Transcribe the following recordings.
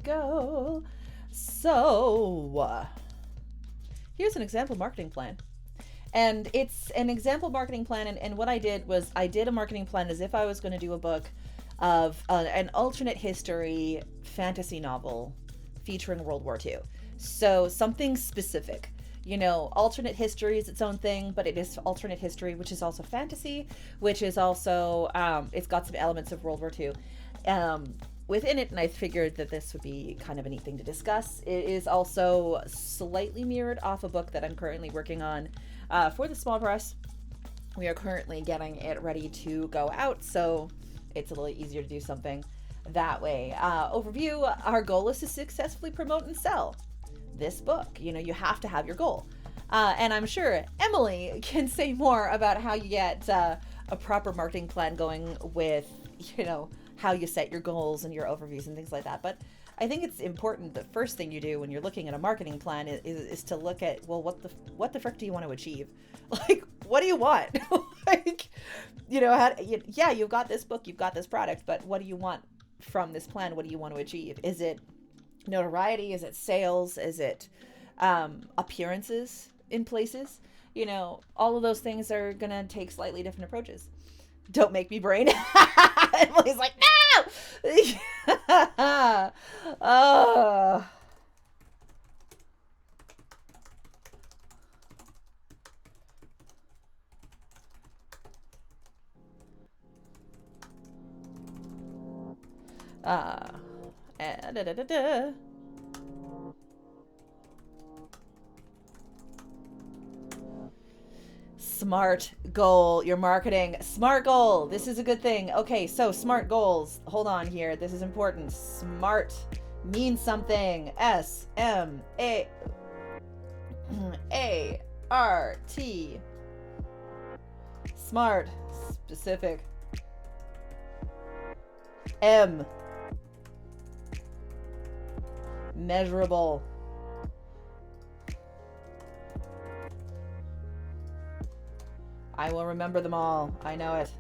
go. So, here's an example marketing plan. And it's an example marketing plan. And what I did was I did a marketing plan as if I was going to do a book of an alternate history fantasy novel featuring World War II. So something specific. You know, alternate history is its own thing, but it is alternate history, which is also fantasy, which is also, it's got some elements of World War II within it, and I figured that this would be kind of a neat thing to discuss. It is also slightly mirrored off a book that I'm currently working on for the small press. We are currently getting it ready to go out, so it's a little easier to do something that way. Overview, our goal is to successfully promote and sell this book. You know, you have to have your goal. And I'm sure Emily can say more about how you get a proper marketing plan going with, you know, how you set your goals and your overviews and things like that. But I think it's important, the first thing you do when you're looking at a marketing plan is to look at, well, what the frick do you want to achieve? Like, what do you want? Like, you know, yeah, you've got this book, you've got this product, but what do you want from this plan? What do you want to achieve? Is it notoriety? Is it sales? Is it appearances in places? You know, all of those things are gonna take slightly different approaches. Don't make me brain. Emily's like, no. Oh. Smart goal. Your marketing. Smart goal. This is a good thing. Okay, so smart goals. Hold on here. This is important. Smart means something. S-M-A-A-R-T. Smart. Specific. M. Measurable. I will remember them all. I know it.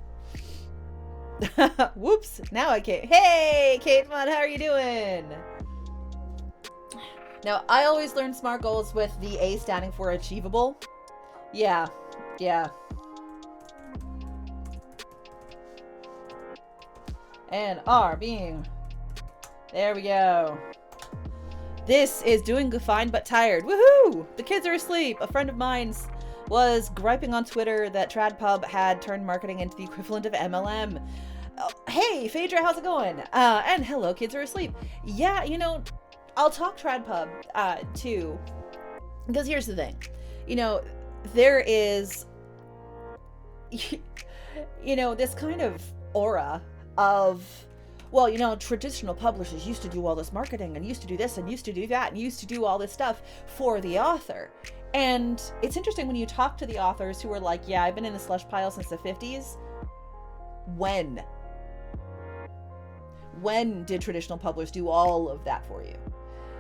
Whoops. Now I can't. Hey, Kate Mudd, how are you doing? Now, I always learn SMART goals with the A standing for achievable. Yeah. And R being. There we go. This is doing fine but tired. Woohoo! The kids are asleep. A friend of mine's was griping on Twitter that TradPub had turned marketing into the equivalent of MLM. Hey, Phaedra, how's it going? And hello, kids are asleep. Yeah, you know, I'll talk TradPub too, because here's the thing. You know, there is, you know, this kind of aura of, well, you know, traditional publishers used to do all this marketing and used to do this and used to do that and used to do all this stuff for the author. And it's interesting when you talk to the authors who are like, yeah, I've been in the slush pile since the 50s. When did traditional publishers do all of that for you?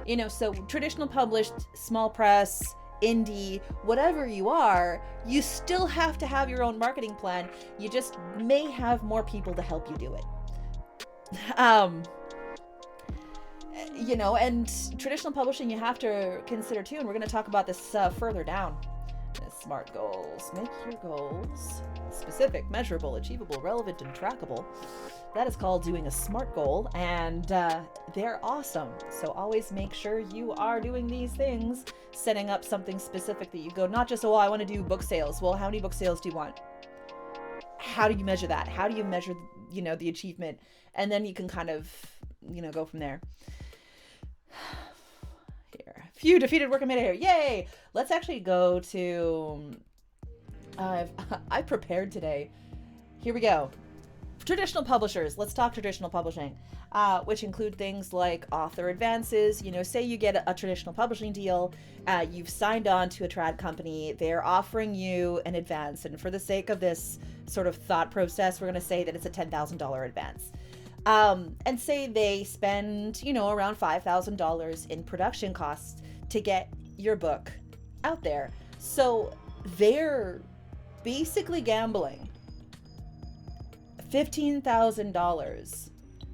You know, so traditional published, small press, indie, whatever you are, you still have to have your own marketing plan. You just may have more people to help you do it. You know, and traditional publishing you have to consider too, and we're going to talk about this further down. SMART goals. Make your goals specific, measurable, achievable, relevant, and trackable. That is called doing a SMART goal, and they're awesome. So always make sure you are doing these things, setting up something specific that you go, not just, oh, I want to do book sales. Well, how many book sales do you want? How do you measure that? How do you measure, you know, the achievement? And then you can kind of, you know, go from there. Here, few defeated work minute here. Yay! Let's actually go to. I prepared today. Here we go. Traditional publishers. Let's talk traditional publishing, which include things like author advances. You know, say you get a traditional publishing deal, you've signed on to a trad company. They're offering you an advance, and for the sake of this sort of thought process, we're going to say that it's a $10,000 advance. And say they spend, you know, around $5,000 in production costs to get your book out there. So they're basically gambling $15,000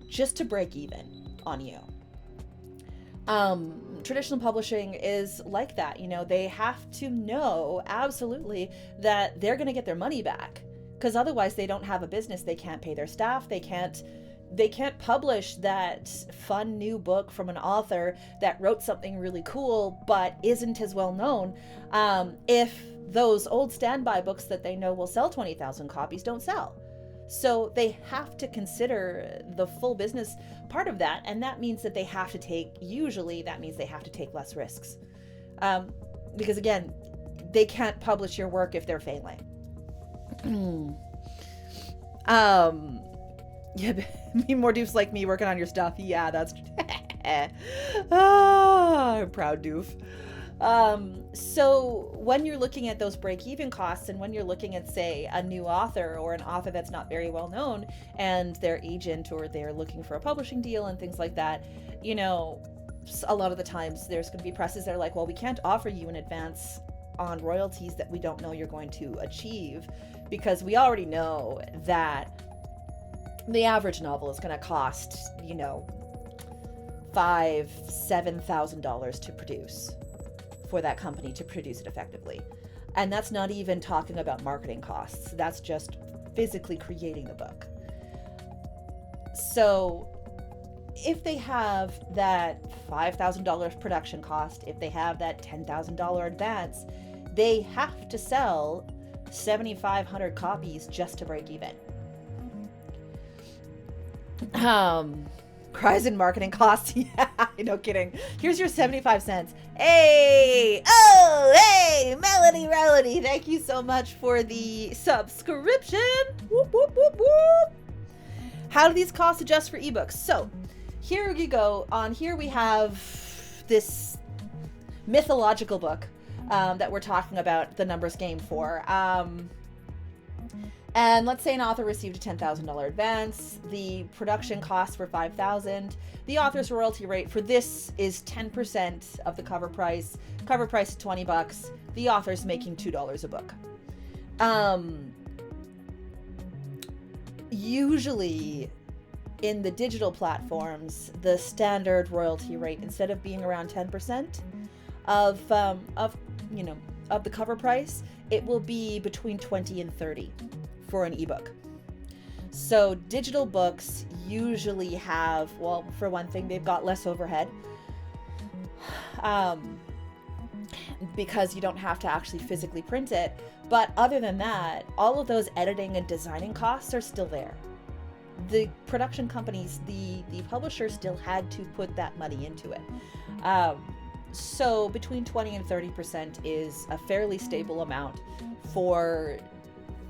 just to break even on you. Traditional publishing is like that. You know, they have to know absolutely that they're going to get their money back, because otherwise they don't have a business. They can't pay their staff. They can't publish that fun new book from an author that wrote something really cool but isn't as well known, if those old standby books that they know will sell 20,000 copies don't sell. So they have to consider the full business part of that, and that means that they have to take less risks, because again, they can't publish your work if they're failing. Yeah, me more doofs like me working on your stuff. Yeah, that's I'm proud doof. So when you're looking at those break-even costs, and when you're looking at, say, a new author or an author that's not very well known, and their agent or they're looking for a publishing deal and things like that, you know, a lot of the times there's going to be presses that are like, well, we can't offer you an advance on royalties that we don't know you're going to achieve, because we already know that the average novel is going to cost, you know, $5,000-$7,000 to produce, for that company to produce it effectively. And that's not even talking about marketing costs. That's just physically creating the book. So if they have that $5,000 production cost, if they have that $10,000 advance, they have to sell 7,500 copies just to break even. Cries in marketing costs. Yeah, no kidding. Here's your 75 cents. Hey, Melody, thank you so much for the subscription. Whoop, whoop, whoop, whoop. How do these costs adjust for ebooks? So here you go. On here we have this mythological book that we're talking about the numbers game for. And let's say an author received a $10,000 advance. The production costs were $5,000. The author's royalty rate for this is 10% of the cover price. Cover price is $20. The author's making $2 a book. Usually in the digital platforms, the standard royalty rate, instead of being around 10% of the cover price, it will be between 20 and 30 for an ebook. So digital books usually have, well, for one thing, they've got less overhead, because you don't have to actually physically print it. But other than that, all of those editing and designing costs are still there. The production companies, the publishers still had to put that money into it. So between 20 and 30% is a fairly stable amount for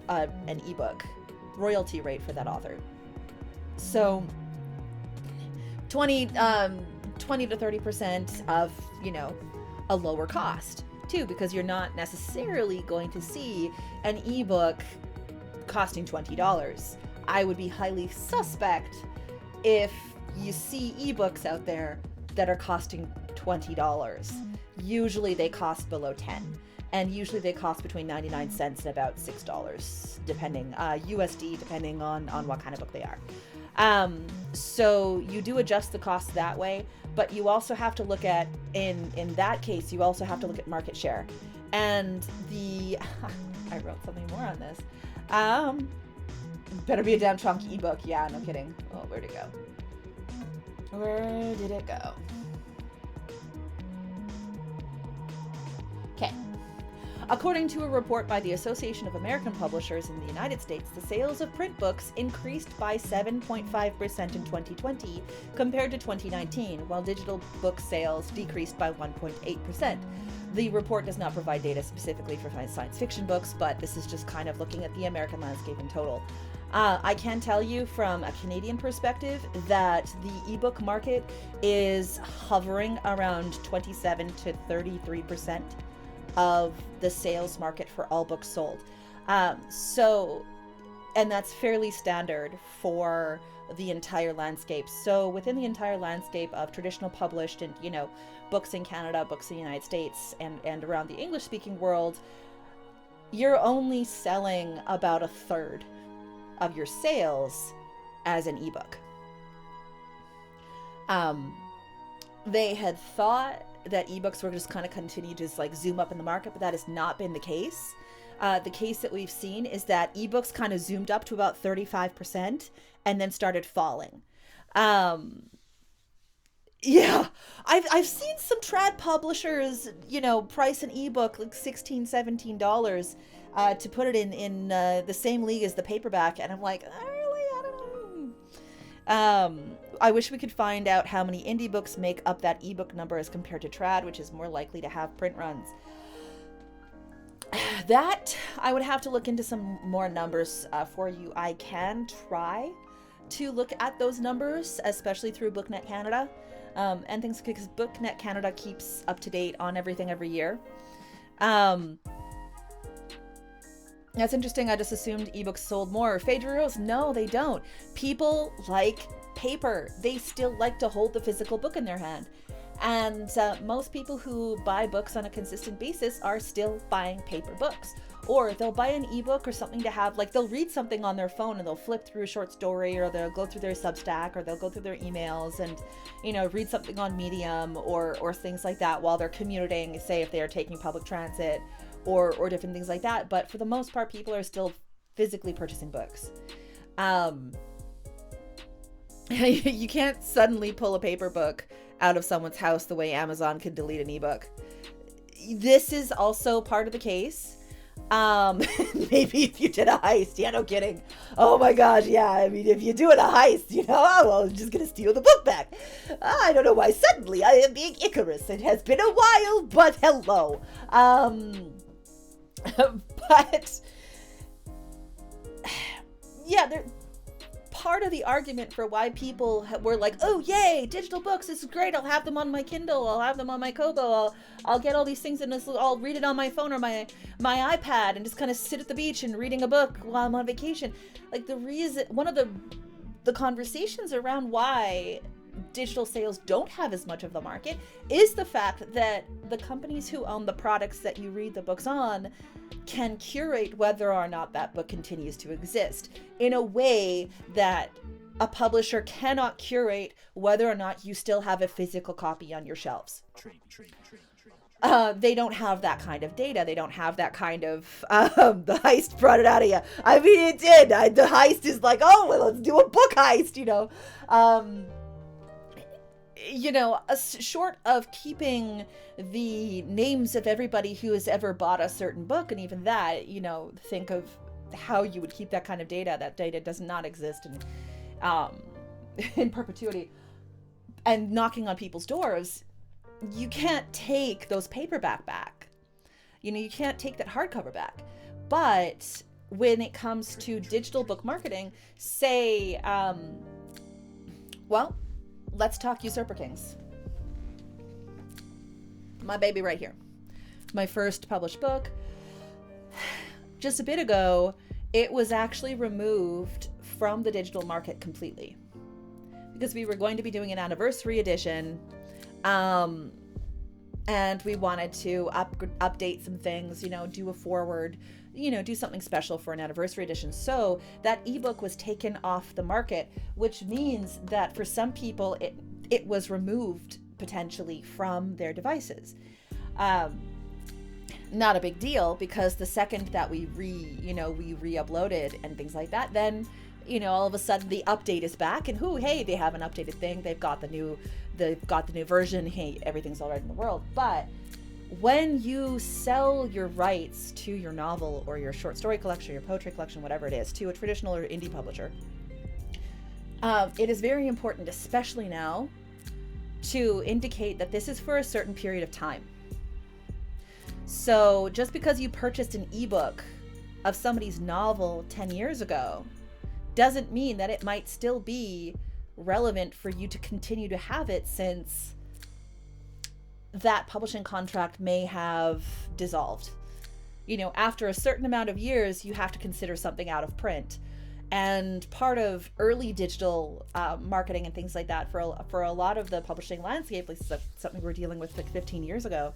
an ebook royalty rate for that author. So 20 to 30% of, you know, a lower cost too, because you're not necessarily going to see an ebook costing $20. I would be highly suspect if you see ebooks out there that are costing $20. Usually they cost below 10. And usually they cost between 99 cents and about $6, depending, USD, depending on what kind of book they are. So you do adjust the cost that way, but you also have to look at, in that case, you also have to look at market share. And I wrote something more on this. Better be a damn chunky ebook. Yeah, no kidding. Oh, where'd it go? Where did it go? Okay. According to a report by the Association of American Publishers in the United States, the sales of print books increased by 7.5% in 2020 compared to 2019, while digital book sales decreased by 1.8%. The report does not provide data specifically for science fiction books, but this is just kind of looking at the American landscape in total. I can tell you from a Canadian perspective that the ebook market is hovering around 27 to 33% of the sales market for all books sold. And that's fairly standard for the entire landscape. So within the entire landscape of traditional published and, you know, books in Canada, books in the United States, and around the English-speaking world, you're only selling about a third of your sales as an ebook. they had thought that ebooks were just kind of continue to just like zoom up in the market, but that has not been the case. The case that we've seen is that ebooks kind of zoomed up to about 35% and then started falling. Yeah, I've seen some trad publishers, price an ebook like $16-17 to put it in the same league as the paperback, and I'm like, really, I don't know. I wish we could find out how many indie books make up that ebook number as compared to trad, which is more likely to have print runs. That I would have to look into some more numbers for you. I can try to look at those numbers, especially through BookNet Canada, and things, because BookNet Canada keeps up to date on everything every year. That's interesting. I just assumed ebooks sold more. Phaedra, no, they don't. People like paper. They still like to hold the physical book in their hand. And most people who buy books on a consistent basis are still buying paper books. Or they'll buy an ebook or something to have, like they'll read something on their phone and they'll flip through a short story, or they'll go through their Substack, or they'll go through their emails and, read something on Medium or things like that while they're commuting, say if they are taking public transit or different things like that. But for the most part, people are still physically purchasing books. You can't suddenly pull a paper book out of someone's house the way Amazon can delete an ebook. This is also part of the case. Maybe if you did a heist. Yeah, no kidding. Oh my gosh, yeah. I mean, if you're doing a heist, I'm just gonna steal the book back. I don't know why suddenly I am being Icarus. It has been a while, but hello. But yeah, part of the argument for why people were like, oh yay, digital books, this is great, I'll have them on my Kindle, I'll have them on my Kobo, I'll get all these things, and I'll read it on my phone or my iPad and just kind of sit at the beach and reading a book while I'm on vacation. Like, the reason, one of the conversations around why digital sales don't have as much of the market is the fact that the companies who own the products that you read the books on can curate whether or not that book continues to exist in a way that a publisher cannot curate whether or not you still have a physical copy on your shelves. They don't have that kind of data. They don't have that kind of, the heist brought it out of you. I mean, it did. The heist is like, oh, well, let's do a book heist, short of keeping the names of everybody who has ever bought a certain book, and even that, think of how you would keep that kind of data. That data does not exist in perpetuity. And knocking on people's doors, you can't take those paperback back. You can't take that hardcover back. But when it comes to digital book marketing, say, let's talk Usurper Kings. My baby right here. My first published book. Just a bit ago, it was actually removed from the digital market completely. Because we were going to be doing an anniversary edition. And we wanted to update some things, do a forward, do something special for an anniversary edition. So that ebook was taken off the market, which means that for some people, it was removed potentially from their devices. Not a big deal, because the second that we re-uploaded and things like that, then, all of a sudden the update is back, and hey, they have an updated thing. They've got the new version. Hey, everything's all right in the world. But when you sell your rights to your novel or your short story collection, your poetry collection, whatever it is, to a traditional or indie publisher, it is very important, especially now, to indicate that this is for a certain period of time. So just because you purchased an ebook of somebody's novel 10 years ago doesn't mean that it might still be relevant for you to continue to have it, since that publishing contract may have dissolved. After a certain amount of years, you have to consider something out of print. And part of early digital marketing and things like that for a lot of the publishing landscape, like something we were dealing with like 15 years ago,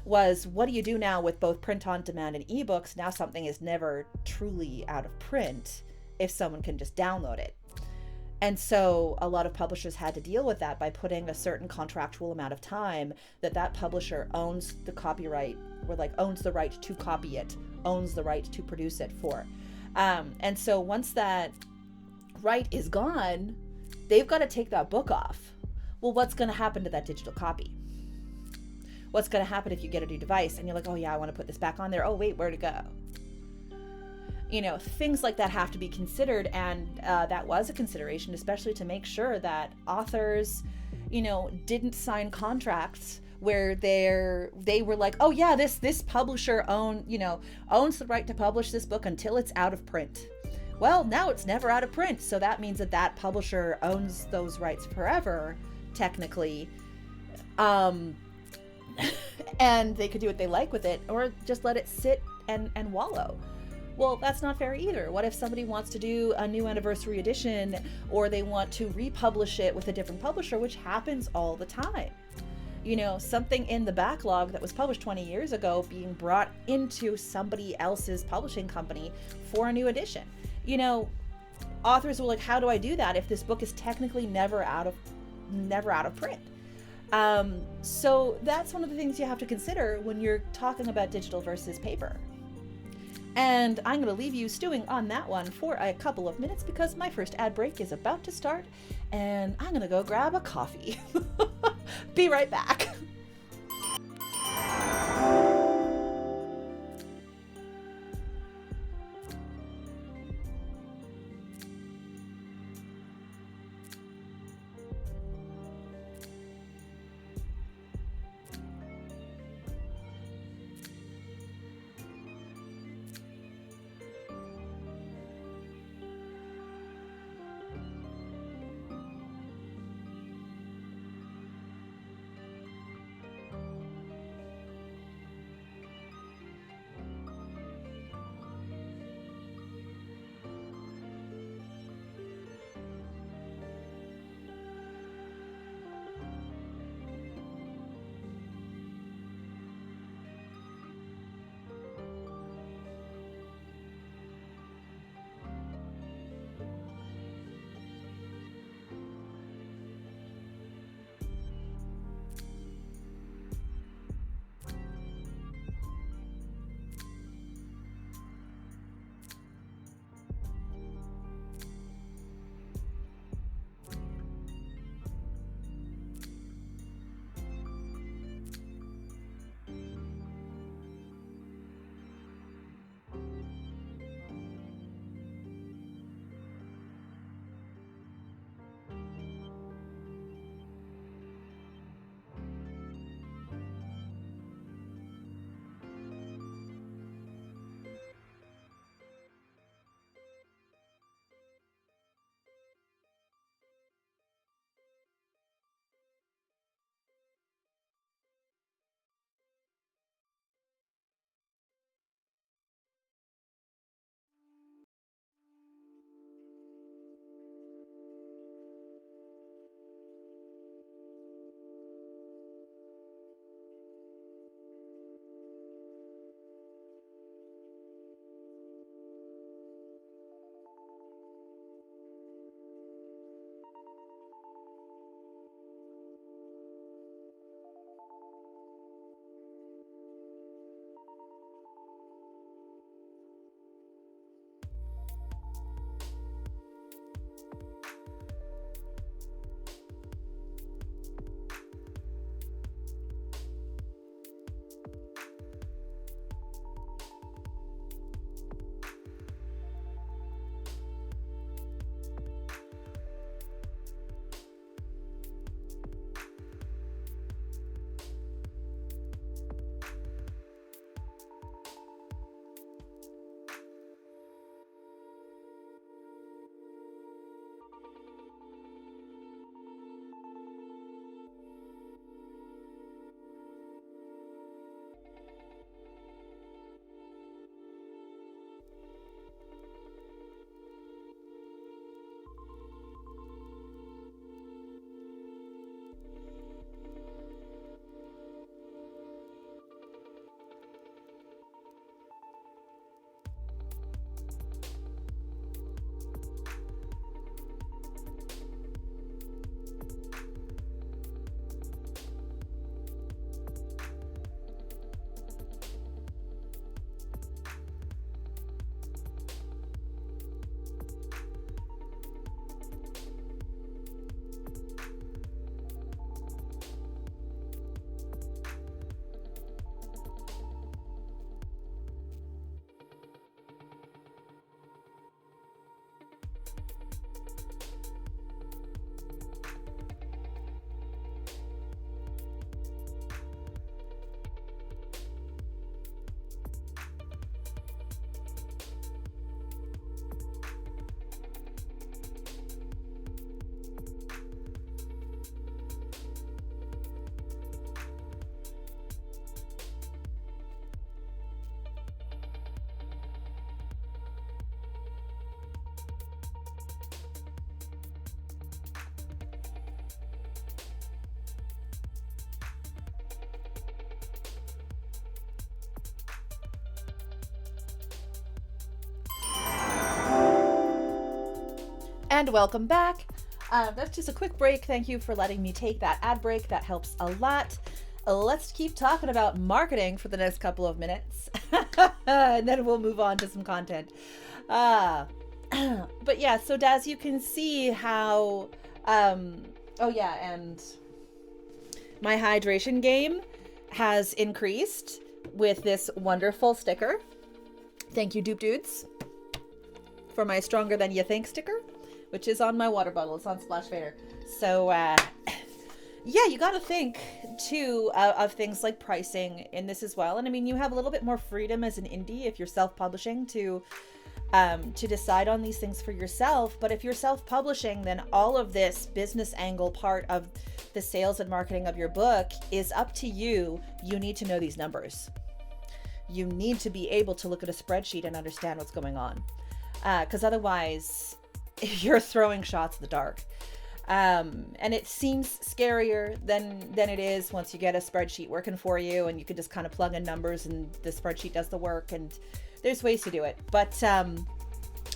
was, what do you do now with both print on demand and ebooks? Now something is never truly out of print if someone can just download it. And so a lot of publishers had to deal with that by putting a certain contractual amount of time that that publisher owns the copyright, or like owns the right to copy it, owns the right to produce it for. And so once that right is gone, they've got to take that book off. Well, what's going to happen to that digital copy? What's going to happen if you get a new device and you're like, oh yeah, I want to put this back on there. Oh wait, where'd it go? You know, things like that have to be considered, and that was a consideration, especially to make sure that authors, you know, didn't sign contracts where they were like, oh yeah, this publisher owns the right to publish this book until it's out of print. Well, now it's never out of print, so that means that that publisher owns those rights forever, technically. And they could do what they like with it, or just let it sit and wallow. Well, that's not fair either. What if somebody wants to do a new anniversary edition, or they want to republish it with a different publisher, which happens all the time? You know, something in the backlog that was published 20 years ago being brought into somebody else's publishing company for a new edition. You know, authors were like, how do I do that if this book is technically never out of print? So that's one of the things you have to consider when you're talking about digital versus paper. And I'm going to leave you stewing on that one for a couple of minutes because my first ad break is about to start, and I'm going to go grab a coffee. Be right back. And welcome back. That's just a quick break. Thank you for letting me take that ad break. That helps a lot. Let's keep talking about marketing for the next couple of minutes. And then we'll move on to some content. But yeah, so Daz, you can see how... oh yeah, and my hydration game has increased with this wonderful sticker. Thank you, Dupe Dudes, for my Stronger Than You Think sticker, which is on my water bottle. It's on Splash Vader. So, yeah, you got to think, too, of things like pricing in this as well. And I mean, you have a little bit more freedom as an indie if you're self-publishing to decide on these things for yourself. But if you're self-publishing, then all of this business angle part of the sales and marketing of your book is up to you. You need to know these numbers. You need to be able to look at a spreadsheet and understand what's going on. Because otherwise, you're throwing shots in the dark. And it seems scarier than it is once you get a spreadsheet working for you and you can just kind of plug in numbers and the spreadsheet does the work, and there's ways to do it. But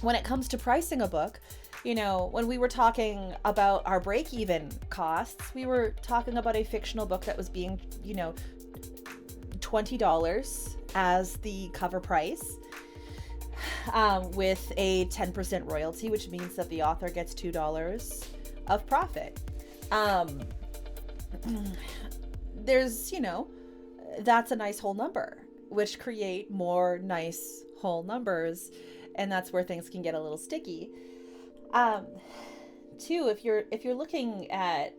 when it comes to pricing a book, you know, when we were talking about our break-even costs, we were talking about a fictional book that was being, you know, $20 as the cover price, with a 10% royalty, which means that the author gets $2 of profit. There's, you know, that's a nice whole number, which create more nice whole numbers, and that's where things can get a little sticky. Too, if you're looking at,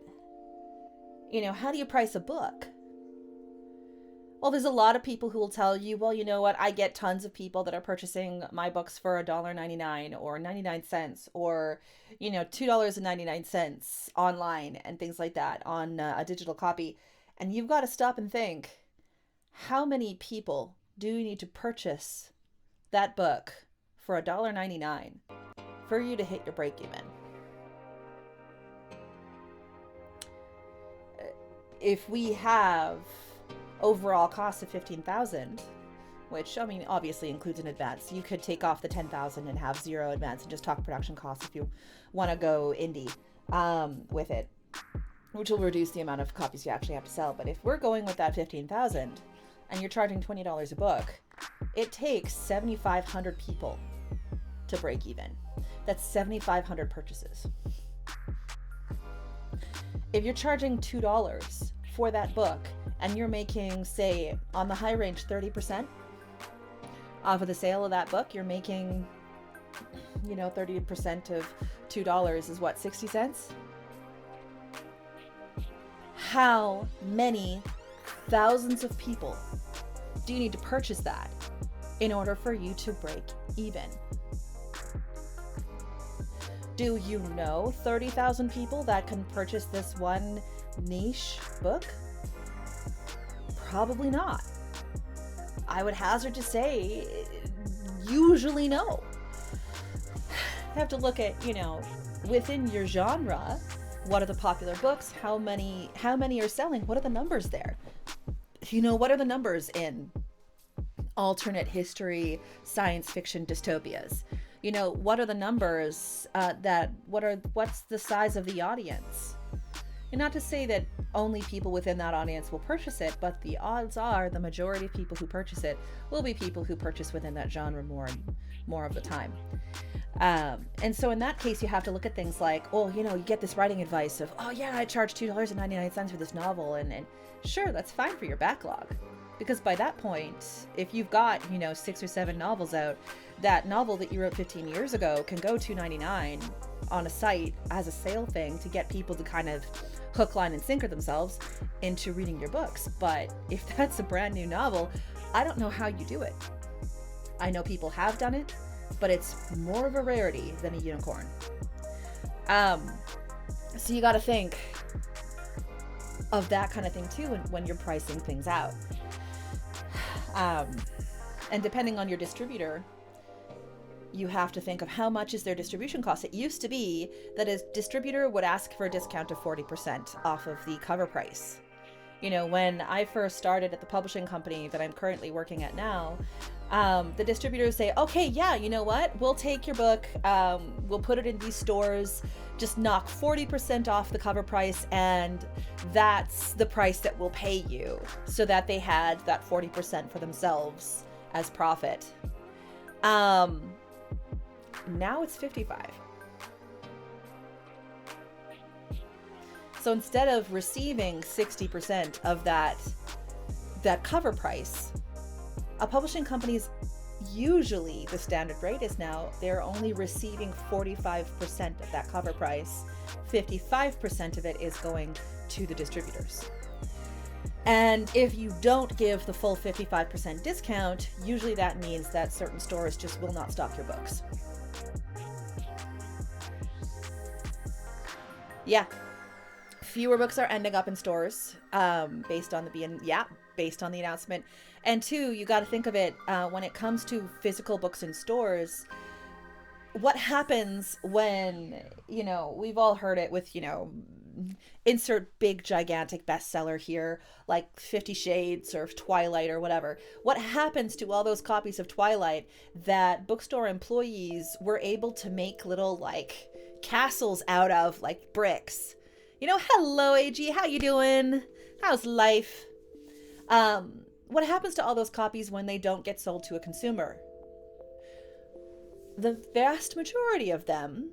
you know, how do you price a book? Well, there's a lot of people who will tell you, well, you know what, I get tons of people that are purchasing my books for $1.99 or 99 cents or, you know, $2.99 online and things like that on a digital copy. And you've got to stop and think, how many people do you need to purchase that book for $1.99 for you to hit your break even? If we have overall cost of $15,000, which, I mean, obviously includes an advance. You could take off the $10,000 and have zero advance and just talk production costs if you want to go indie with it, which will reduce the amount of copies you actually have to sell. But if we're going with that $15,000 and you're charging $20 a book, it takes 7,500 people to break even. That's 7,500 purchases. If you're charging $2 for that book and you're making, say, on the high range, 30% off of the sale of that book, you're making, you know, 30% of $2 is what, 60 cents? How many thousands of people do you need to purchase that in order for you to break even? Do you know 30,000 people that can purchase this one niche book? Probably not. I would hazard to say, usually no. You have to look at, you know, within your genre, what are the popular books? How many are selling? What are the numbers there? You know, what are the numbers in alternate history, science fiction dystopias? You know, what are the numbers what's the size of the audience? And not to say that only people within that audience will purchase it, but the odds are the majority of people who purchase it will be people who purchase within that genre more of the time. And so in that case, you have to look at things like, oh, you know, you get this writing advice of, oh yeah, I charge $2.99 for this novel. And sure, that's fine for your backlog. Because by that point, if you've got, you know, 6 or 7 novels out, that novel that you wrote 15 years ago can go $2.99 on a site as a sale thing to get people to kind of hook, line, and sinker themselves into reading your books. But if that's a brand new novel, I don't know how you do it. I know people have done it, but it's more of a rarity than a unicorn. So you got to think of that kind of thing too when you're pricing things out. And depending on your distributor, you have to think of how much is their distribution cost. It used to be that a distributor would ask for a discount of 40% off of the cover price. You know, when I first started at the publishing company that I'm currently working at now, The distributors say, okay, yeah, you know what? We'll take your book, we'll put it in these stores, just knock 40% off the cover price, and that's the price that we'll pay you, so that they had that 40% for themselves as profit. Now it's 55. So instead of receiving 60% of that cover price, a publishing company's, usually the standard rate is now they're only receiving 45% of that cover price. 55% of it is going to the distributors. And if you don't give the full 55% discount, usually that means that certain stores just will not stock your books. Yeah. Fewer books are ending up in stores, based on the announcement. And two, you got to think of it, when it comes to physical books in stores, what happens when, we've all heard it with, insert big gigantic bestseller here, like 50 Shades or Twilight or whatever. What happens to all those copies of Twilight that bookstore employees were able to make little like castles out of, like bricks? Hello AG, how you doing? How's life? What happens to all those copies when they don't get sold to a consumer? The vast majority of them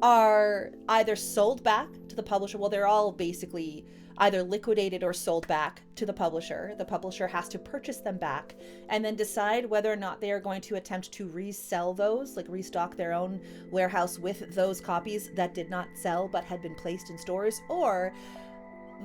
are either sold back to the publisher. Well, they're all basically either liquidated or sold back to the publisher. The publisher has to purchase them back and then decide whether or not they are going to attempt to resell those, like restock their own warehouse with those copies that did not sell but had been placed in stores. Or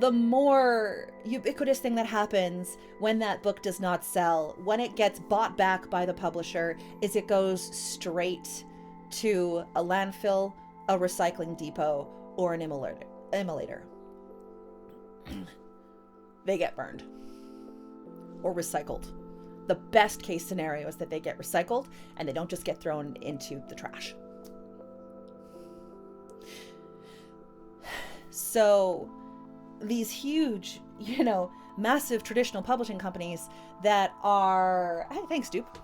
the more ubiquitous thing that happens when that book does not sell, when it gets bought back by the publisher, is it goes straight to a landfill, a recycling depot, or an immolator. They get burned or recycled. The best case scenario is that they get recycled and they don't just get thrown into the trash. So these huge, massive traditional publishing companies that are, hey, thanks, Dupe.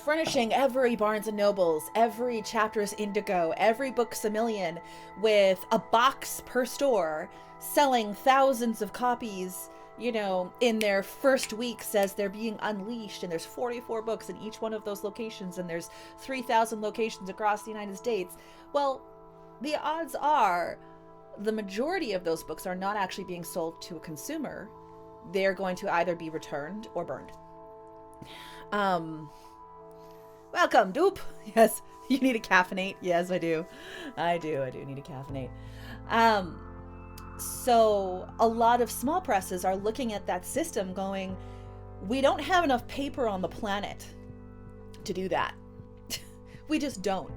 Furnishing every Barnes & Nobles, every Chapters Indigo, every Books A Million with a box per store, selling thousands of copies, in their first weeks as they're being unleashed, and there's 44 books in each one of those locations, and there's 3,000 locations across the United States. Well, the odds are the majority of those books are not actually being sold to a consumer. They're going to either be returned or burned. Welcome, Dupe. Yes, you need a caffeinate. Yes, I do. I do need a caffeinate. So a lot of small presses are looking at that system going, we don't have enough paper on the planet to do that. We just don't.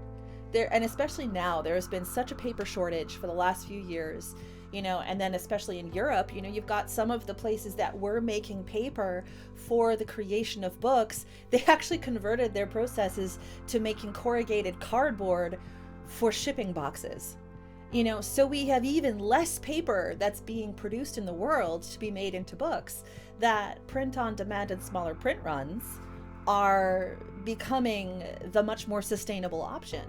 And especially now, there has been such a paper shortage for the last few years, and then especially in Europe, you've got some of the places that were making paper for the creation of books. They actually converted their processes to making corrugated cardboard for shipping boxes. So we have even less paper that's being produced in the world to be made into books. That print on demand and smaller print runs are becoming the much more sustainable option.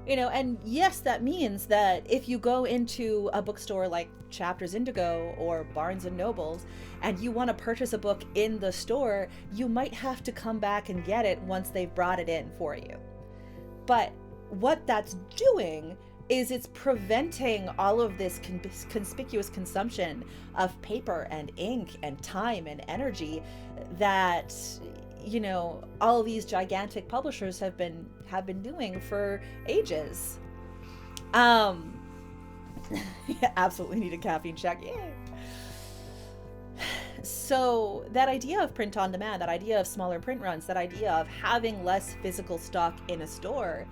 And yes, that means that if you go into a bookstore like Chapters Indigo or Barnes & Nobles and you want to purchase a book in the store, you might have to come back and get it once they've brought it in for you. But what that's doing is it's preventing all of this conspicuous consumption of paper and ink and time and energy that all of these gigantic publishers have been doing for ages. Yeah, absolutely need a caffeine check. Yay. So that idea of print on demand, that idea of smaller print runs, that idea of having less physical stock in a store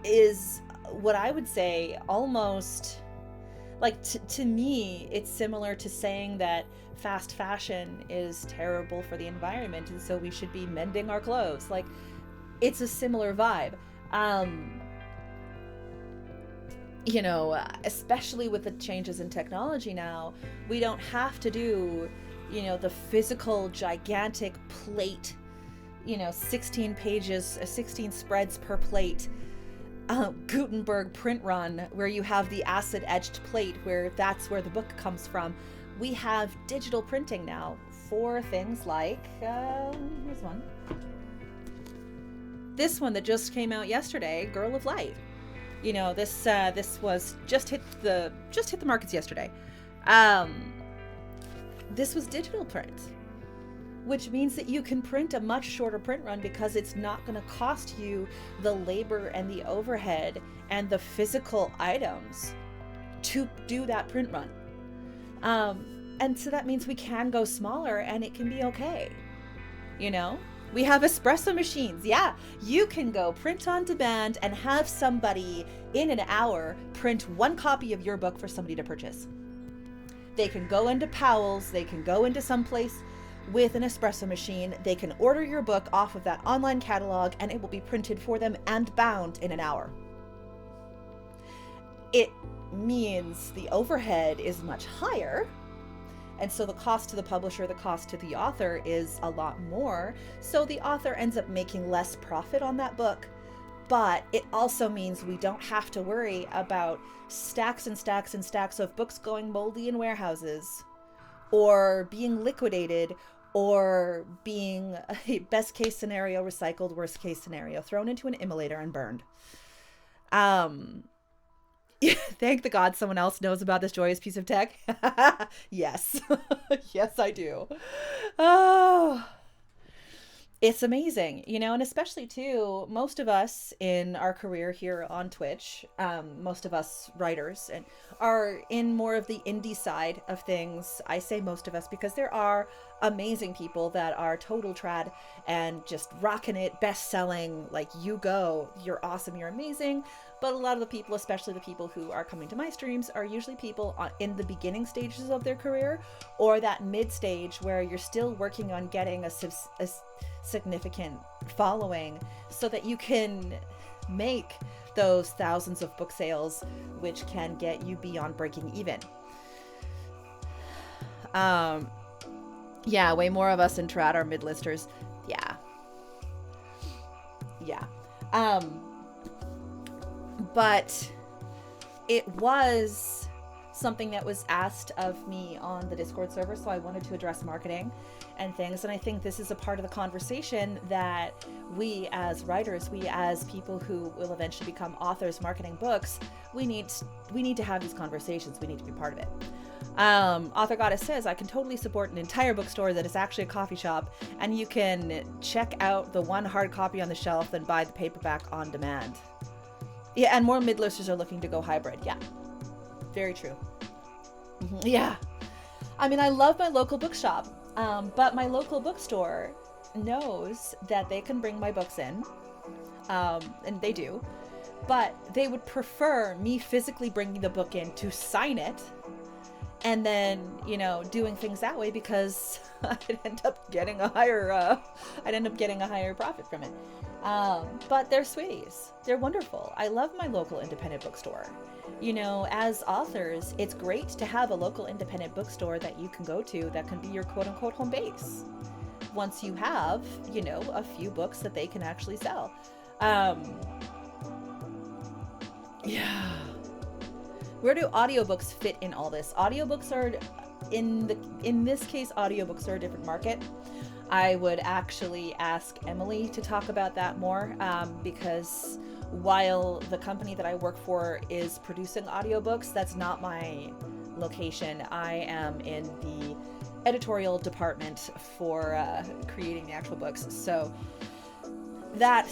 is what I would say almost like to me, it's similar to saying that fast fashion is terrible for the environment and so we should be mending our clothes. Like, it's a similar vibe. especially with the changes in technology now, we don't have to do, the physical gigantic plate, 16 pages, 16 spreads per plate, Gutenberg print run where you have the acid etched plate where that's where the book comes from. We have digital printing now for things like, here's one. This one that just came out yesterday, Girl of Light. This was just hit the markets yesterday. This was digital print, which means that you can print a much shorter print run because it's not going to cost you the labor and the overhead and the physical items to do that print run. And so that means we can go smaller and it can be okay. We have espresso machines. Yeah, you can go print on demand and have somebody in an hour print one copy of your book for somebody to purchase. They can go into Powell's, they can go into someplace with an espresso machine, they can order your book off of that online catalog and it will be printed for them and bound in an hour. It means the overhead is much higher, and so the cost to the publisher, the cost to the author is a lot more, so the author ends up making less profit on that book. But it also means we don't have to worry about stacks and stacks and stacks of books going moldy in warehouses, or being liquidated, or being, best case scenario, recycled, worst case scenario, thrown into an immolator and burned. Thank the God someone else knows about this joyous piece of tech. Yes. Yes, I do. Oh, it's amazing, and especially too, most of us in our career here on Twitch, most of us writers and are in more of the indie side of things. I say most of us because there are amazing people that are total trad and just rocking it, best selling, like, you go, you're awesome, you're amazing. But a lot of the people, especially the people who are coming to my streams, are usually people in the beginning stages of their career, or that mid stage where you're still working on getting a significant following so that you can make those thousands of book sales, which can get you beyond breaking even. Yeah, way more of us in trad are mid-listers. Yeah. But it was something that was asked of me on the Discord server, so I wanted to address marketing and things. And I think this is a part of the conversation that we as writers, we as people who will eventually become authors marketing books, we need to have these conversations. We need to be part of it. Author Goddess says, I can totally support an entire bookstore that is actually a coffee shop, and you can check out the one hard copy on the shelf than buy the paperback on demand. Yeah, and more mid-listers are looking to go hybrid. Yeah, very true. Yeah. I mean, I love my local bookshop, but my local bookstore knows that they can bring my books in, and they do, but they would prefer me physically bringing the book in to sign it, and then, doing things that way, because I'd end up getting a higher profit from it. But they're sweeties. They're wonderful. I love my local independent bookstore. As authors, it's great to have a local independent bookstore that you can go to that can be your quote unquote home base. Once you have, a few books that they can actually sell. Yeah. Where do audiobooks fit in all this? Audiobooks are, in this case, audiobooks are a different market. I would actually ask Emily to talk about that more, because while the company that I work for is producing audiobooks, that's not my location. I am in the editorial department for creating the actual books. So that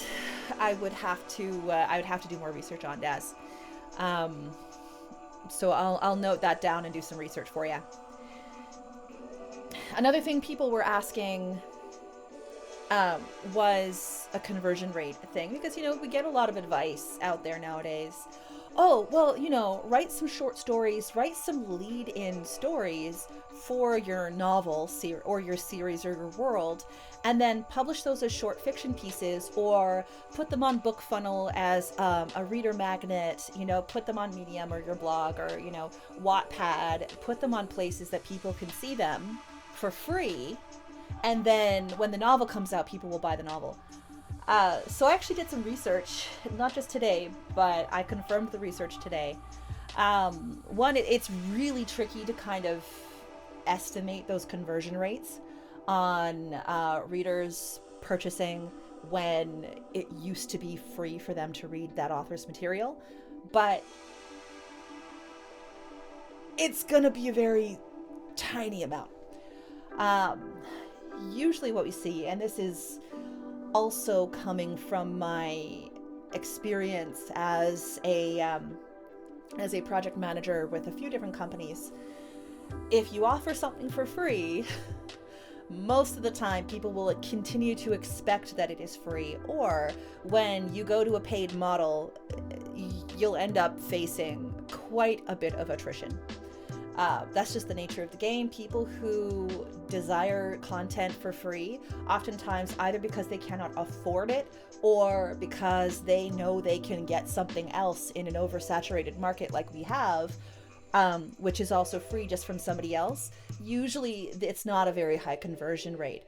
I would have to do more research on, Daz. So I'll note that down and do some research for you. Another thing people were asking was a conversion rate thing, because we get a lot of advice out there nowadays Oh, well, write some short stories, write some lead-in stories for your novel or your series or your world, and then publish those as short fiction pieces, or put them on BookFunnel as a reader magnet, put them on Medium or your blog, or, Wattpad, put them on places that people can see them for free. And then when the novel comes out, people will buy the novel. So I actually did some research, not just today, but I confirmed the research today. One, it's really tricky to kind of estimate those conversion rates on readers purchasing when it used to be free for them to read that author's material. But it's going to be a very tiny amount. Usually what we see, and this is also coming from my experience as a project manager with a few different companies, if you offer something for free, most of the time people will continue to expect that it is free, or when you go to a paid model, you'll end up facing quite a bit of attrition. That's just the nature of the game. People who desire content for free, oftentimes either because they cannot afford it or because they know they can get something else in an oversaturated market like we have, which is also free just from somebody else, usually it's not a very high conversion rate.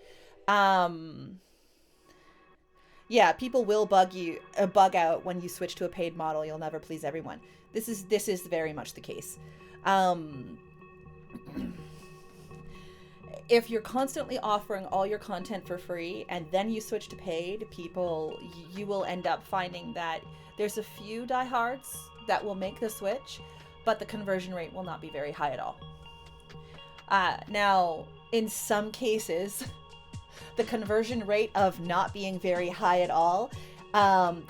Yeah, people will bug out when you switch to a paid model. You'll never please everyone. This is very much the case. If you're constantly offering all your content for free and then you switch to paid, you will end up finding that there's a few diehards that will make the switch, but the conversion rate will not be very high at all. Now, in some cases, the conversion rate of not being very high at all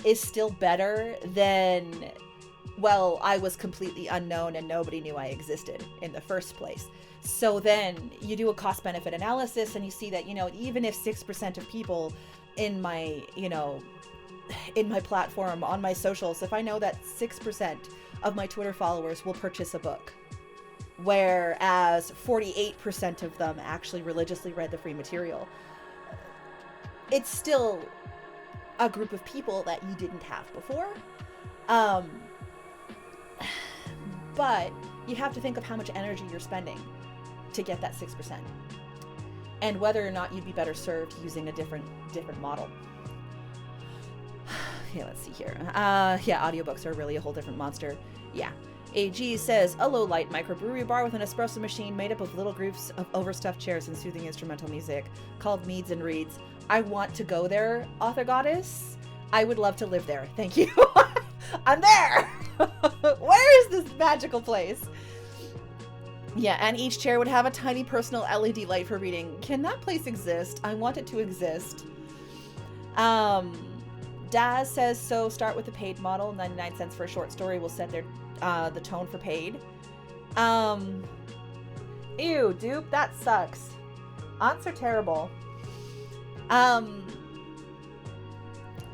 is still better than, well, I was completely unknown and nobody knew I existed in the first place. So then you do a cost benefit analysis and you see that, even if 6% of people in my platform, on my socials, if I know that 6% of my Twitter followers will purchase a book, whereas 48% of them actually religiously read the free material, it's still a group of people that you didn't have before. But you have to think of how much energy you're spending to get that 6%, and whether or not you'd be better served using a different model. Yeah, let's see here. Audiobooks are really a whole different monster. Yeah. AG says, a low-light microbrewery bar with an espresso machine made up of little groups of overstuffed chairs and soothing instrumental music called Meads and Reeds. I want to go there, Author Goddess. I would love to live there. Thank you. I'm there. Where is this magical place? Yeah, and each chair would have a tiny personal LED light for reading. Can that place exist? I want it to exist. Daz says, so start with the paid model. 99 cents for a short story will set the tone for paid. Ew, dupe, that sucks. Aunts are terrible. I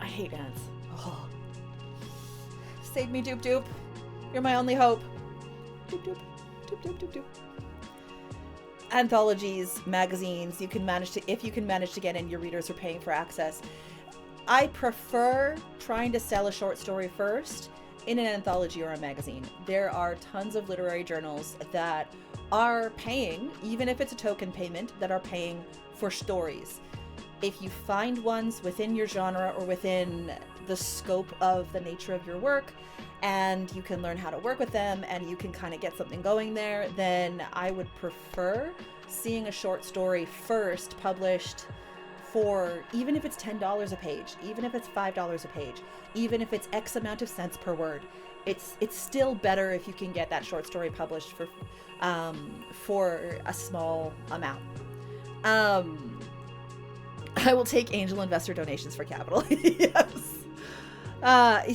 hate aunts. Oh. Save me, Doop Doop. You're my only hope. Doop Doop. Doop Doop Doop Doop. Anthologies, magazines, if you can manage to get in, your readers are paying for access. I prefer trying to sell a short story first in an anthology or a magazine. There are tons of literary journals that are paying, even if it's a token payment, that are paying for stories. If you find ones within your genre or within the scope of the nature of your work, and you can learn how to work with them and you can kind of get something going there, then I would prefer seeing a short story first published for, even if it's $10 a page, even if it's $5 a page, even if it's X amount of cents per word, it's still better if you can get that short story published for a small amount. I will take angel investor donations for capital. Yes.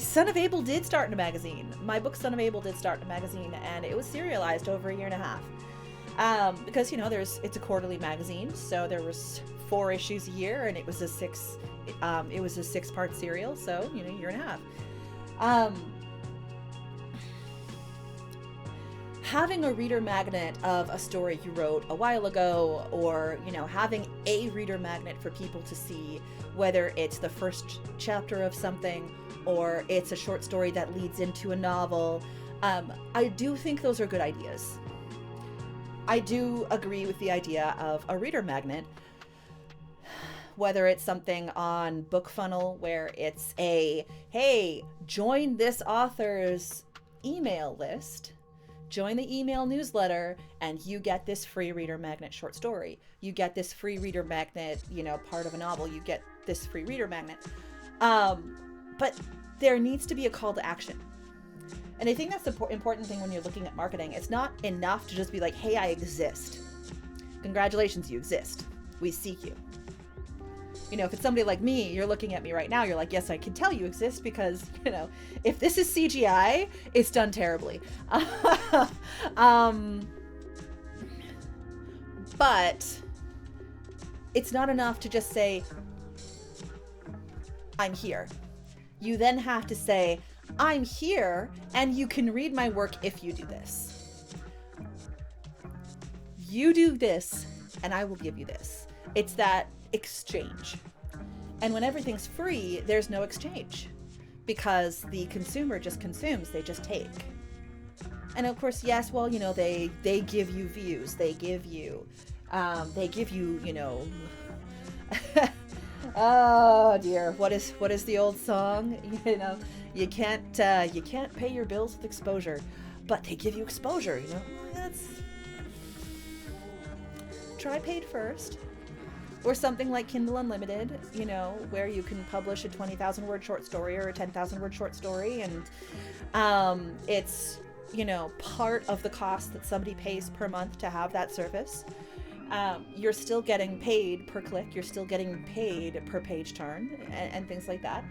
Son of Abel did start in a magazine. My book Son of Abel did start in a magazine, and it was serialized over a year and a half. Because it's a quarterly magazine, so there was 4 issues a year, and it was a 6-part serial, so year and a half. having a reader magnet of a story you wrote a while ago, or, you know, having a reader magnet for people to see, whether it's the first chapter of something or it's a short story that leads into a novel. I do think those are good ideas. I do agree with the idea of a reader magnet, whether it's something on BookFunnel where it's a, hey, join this author's email list, join the email newsletter, and you get this free reader magnet short story. You get this free reader magnet, you know, part of a novel. You get this free reader magnet. But there needs to be a call to action. And I think that's the important thing when you're looking at marketing. It's not enough to just be like, hey, I exist. Congratulations, you exist. We seek you. You know, if it's somebody like me, you're looking at me right now, you're like, yes, I can tell you exist because, you know, if this is CGI, it's done terribly. But it's not enough to just say, I'm here. You then have to say, I'm here and you can read my work if you do this. You do this and I will give you this. It's that exchange. And when everything's free, there's no exchange because the consumer just consumes, they just take. And of course, yes, well, you know, they give you views, they give you, you know, oh dear, what is the old song? You know, you can't pay your bills with exposure, but they give you exposure, you know. That's, try paid first. Or something like Kindle Unlimited, you know, where you can publish a 20,000 word short story or a 10,000 word short story, and it's, you know, part of the cost that somebody pays per month to have that service. You're still getting paid per click, you're still getting paid per page turn, and things like that.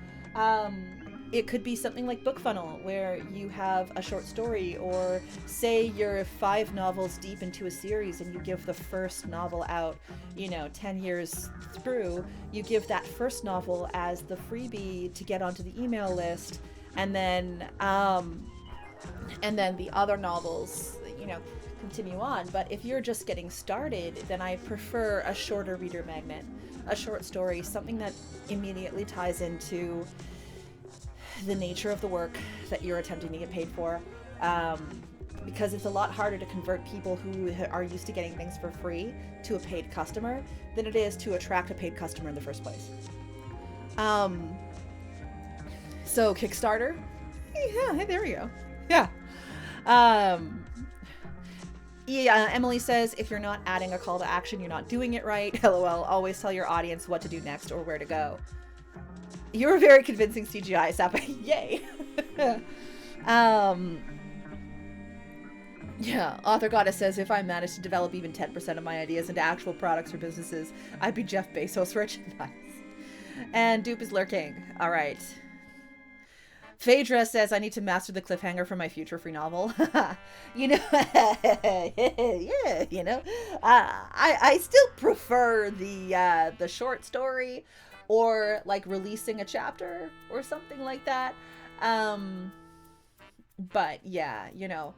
It could be something like BookFunnel, where you have a short story, or say you're 5 novels deep into a series and you give the first novel out, you know, 10 years through, you give that first novel as the freebie to get onto the email list, and then the other novels, you know, continue on. But if you're just getting started, then I prefer a shorter reader magnet, a short story, something that immediately ties into the nature of the work that you're attempting to get paid for, because it's a lot harder to convert people who are used to getting things for free to a paid customer than it is to attract a paid customer in the first place. So Kickstarter, yeah, hey, there we go. Yeah. Emily says, if you're not adding a call to action, you're not doing it right. LOL, always tell your audience what to do next or where to go. You're very convincing CGI, Sapha. Yay. Yeah, Author Goddess says, if I managed to develop even 10% of my ideas into actual products or businesses, I'd be Jeff Bezos rich. Nice. And Dupe is lurking. All right. Phaedra says, I need to master the cliffhanger for my future free novel. You know, yeah, you know, I still prefer the short story, or like releasing a chapter or something like that. But yeah, you know,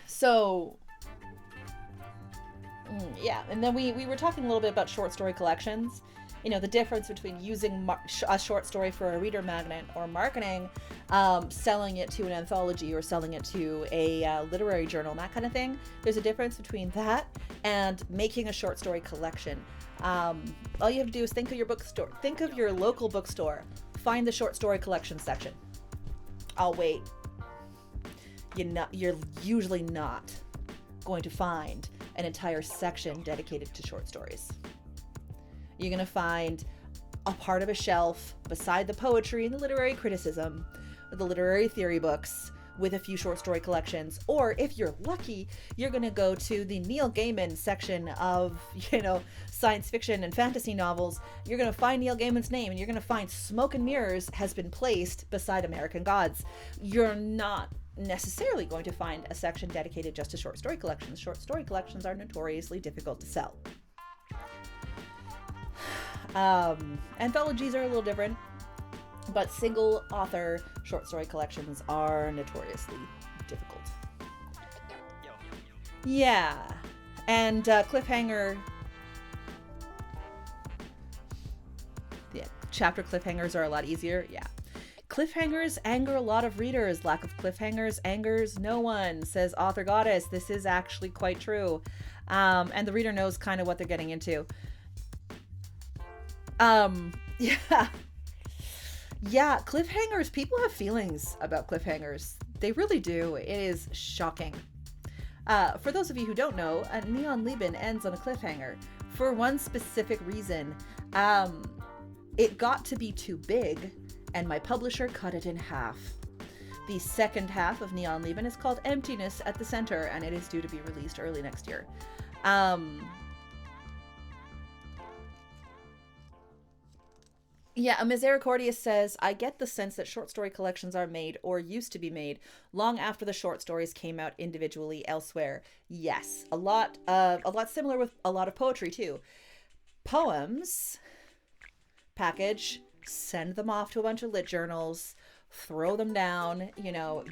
so yeah. And then we were talking a little bit about short story collections, you know, the difference between using a short story for a reader magnet or marketing, selling it to an anthology or selling it to a literary journal, that kind of thing. There's a difference between that and making a short story collection. All you have to do is think of your bookstore, think of your local bookstore, find the short story collection section. I'll wait. You're usually not going to find an entire section dedicated to short stories. You're going to find a part of a shelf beside the poetry and the literary criticism, the literary theory books, with a few short story collections. Or if you're lucky, you're going to go to the Neil Gaiman section of, you know, science fiction and fantasy novels. You're going to find Neil Gaiman's name, and you're going to find Smoke and Mirrors has been placed beside American Gods. You're not necessarily going to find a section dedicated just to short story collections. Short story collections are notoriously difficult to sell. Anthologies are a little different. But single author short story collections are notoriously difficult. Yeah. And cliffhanger. Yeah, chapter cliffhangers are a lot easier. Yeah. Cliffhangers anger a lot of readers. Lack of cliffhangers angers no one, says Author Goddess. This is actually quite true. And the reader knows kind of what they're getting into. Yeah. Yeah, cliffhangers. People have feelings about cliffhangers. They really do. It is shocking. For those of you who don't know, Neon Lieben ends on a cliffhanger for one specific reason. It got to be too big, and my publisher cut it in half. The second half of Neon Lieben is called Emptiness at the Center, and it is due to be released early next year. Yeah, Misericordious says, I get the sense that short story collections are made, or used to be made, long after the short stories came out individually elsewhere. Yes, a lot similar with a lot of poetry too. Poems, package, send them off to a bunch of lit journals, throw them down,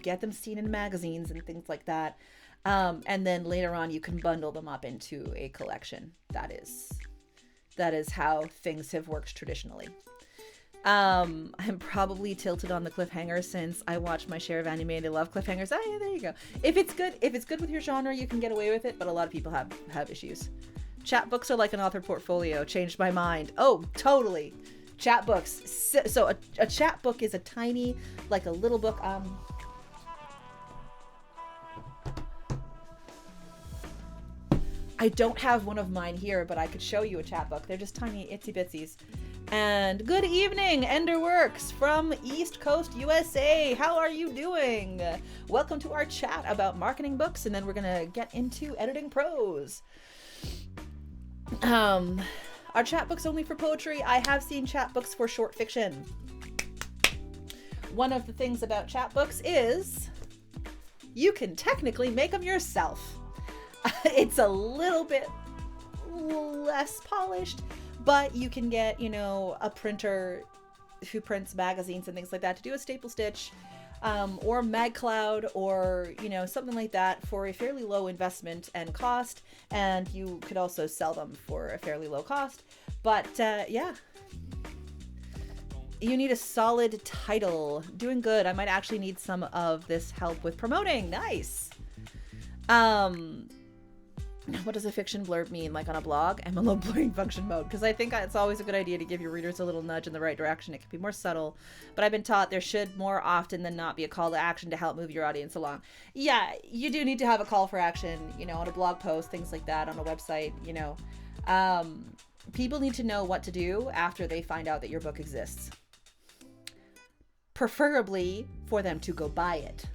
get them seen in magazines and things like that. And then later on you can bundle them up into a collection. That is how things have worked traditionally. I'm probably tilted on the cliffhanger since I watch my share of anime and I love cliffhangers. Oh, yeah, there you go. If it's good with your genre, you can get away with it, but a lot of people have issues. Chat books are like an author portfolio. Changed my mind. Oh, totally. Chat books. So a chat book is a tiny, like a little book. I don't have one of mine here, but I could show you a chat book. They're just tiny itsy bitsies. And good evening, Enderworks from East Coast, USA. How are you doing? Welcome to our chat about marketing books, and then we're gonna get into editing prose. Are chat books only for poetry? I have seen chat books for short fiction. One of the things about chat books is you can technically make them yourself. It's a little bit less polished, but you can get, a printer who prints magazines and things like that to do a staple stitch, or MagCloud, or, something like that for a fairly low investment and cost. And you could also sell them for a fairly low cost. But, yeah. You need a solid title. Doing good. I might actually need some of this help with promoting. Nice. What does a fiction blurb mean? Like on a blog? I'm a low blurring function mode, because I think it's always a good idea to give your readers a little nudge in the right direction. It can be more subtle, but I've been taught there should more often than not be a call to action to help move your audience along. Yeah, you do need to have a call for action, on a blog post, things like that, on a website, People need to know what to do after they find out that your book exists. Preferably for them to go buy it.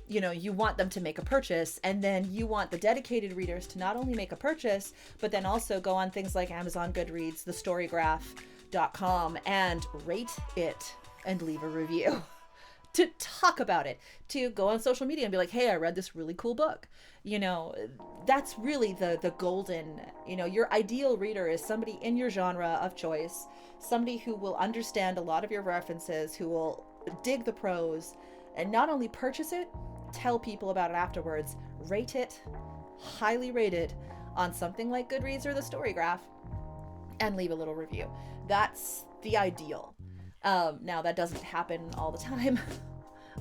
You want them to make a purchase, and then you want the dedicated readers to not only make a purchase, but then also go on things like Amazon Goodreads, thestorygraph.com, and rate it and leave a review. To talk about it, to go on social media and be like, hey, I read this really cool book. That's really the golden, your ideal reader is somebody in your genre of choice, somebody who will understand a lot of your references, who will dig the prose, and not only purchase it, tell people about it afterwards, rate it, highly rate it on something like Goodreads or the Storygraph, and leave a little review. That's the ideal. Now, that doesn't happen all the time.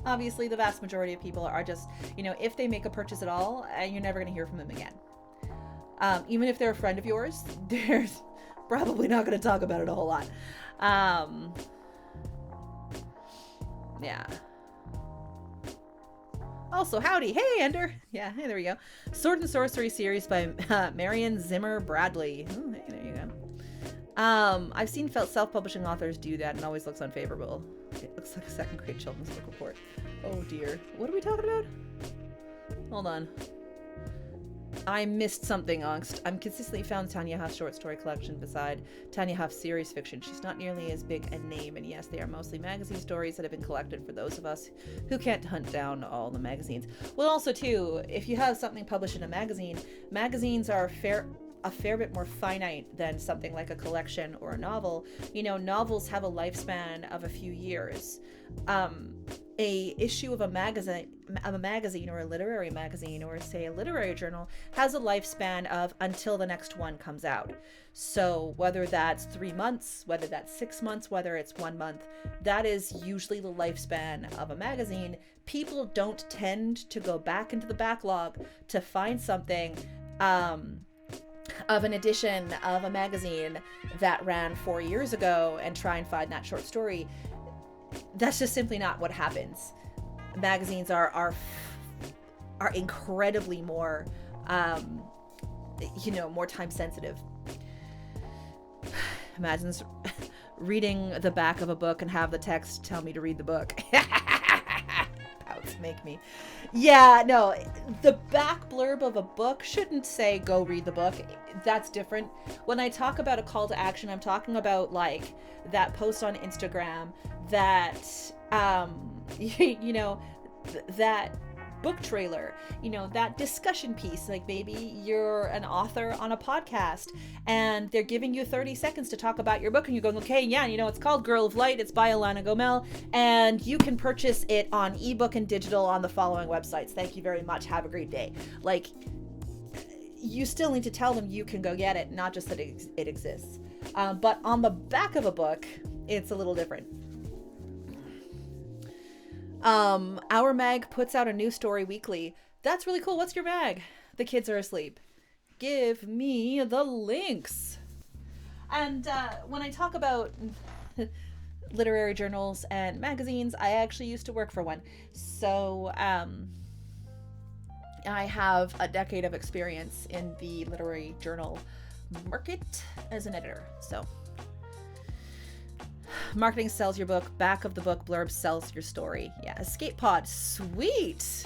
Obviously, the vast majority of people are just, if they make a purchase at all, you're never going to hear from them again. Even if they're a friend of yours, they're probably not going to talk about it a whole lot. Yeah. Also, howdy. Hey, Ender. Yeah, hey, there we go. Sword and Sorcery series by Marion Zimmer Bradley. Oh, hey, there you go. I've seen self-publishing authors do that, and it always looks unfavorable. It looks like a second-grade children's book report. Oh, dear. What are we talking about? Hold on. I missed something, Angst. I'm consistently found Tanya Huff's short story collection beside Tanya Huff's series fiction. She's not nearly as big a name, and yes, they are mostly magazine stories that have been collected for those of us who can't hunt down all the magazines. Well, also, too, if you have something published in a magazine, magazines are a fair bit more finite than something like a collection or a novel. Novels have a lifespan of a few years. A issue of a magazine or a literary magazine, or say a literary journal, has a lifespan of until the next one comes out. So whether that's 3 months, whether that's 6 months, whether it's 1 month, that is usually the lifespan of a magazine. People don't tend to go back into the backlog to find something of an edition of a magazine that ran 4 years ago and try and find that short story. That's just simply not what happens. Magazines are incredibly more, more time sensitive. Imagine reading the back of a book and have the text tell me to read the book. Pouts make me. Yeah, no, the back blurb of a book shouldn't say go read the book. That's different. When I talk about a call to action, I'm talking about like that post on Instagram, that that book trailer, that discussion piece. Like maybe you're an author on a podcast and they're giving you 30 seconds to talk about your book, and you're going, okay, yeah, it's called Girl of Light, it's by Alana Gomel, and you can purchase it on ebook and digital on the following websites. Thank you very much, have a great day. Like, you still need to tell them you can go get it, not just that it exists. But on the back of a book, it's a little different. Our mag puts out a new story weekly. That's really cool. What's your mag? The kids are asleep. Give me the links. And when I talk about literary journals and magazines, I actually used to work for one. So I have a decade of experience in the literary journal market as an editor. So marketing sells your book, back of the book blurb sells your story. Yeah, Escape Pod, sweet.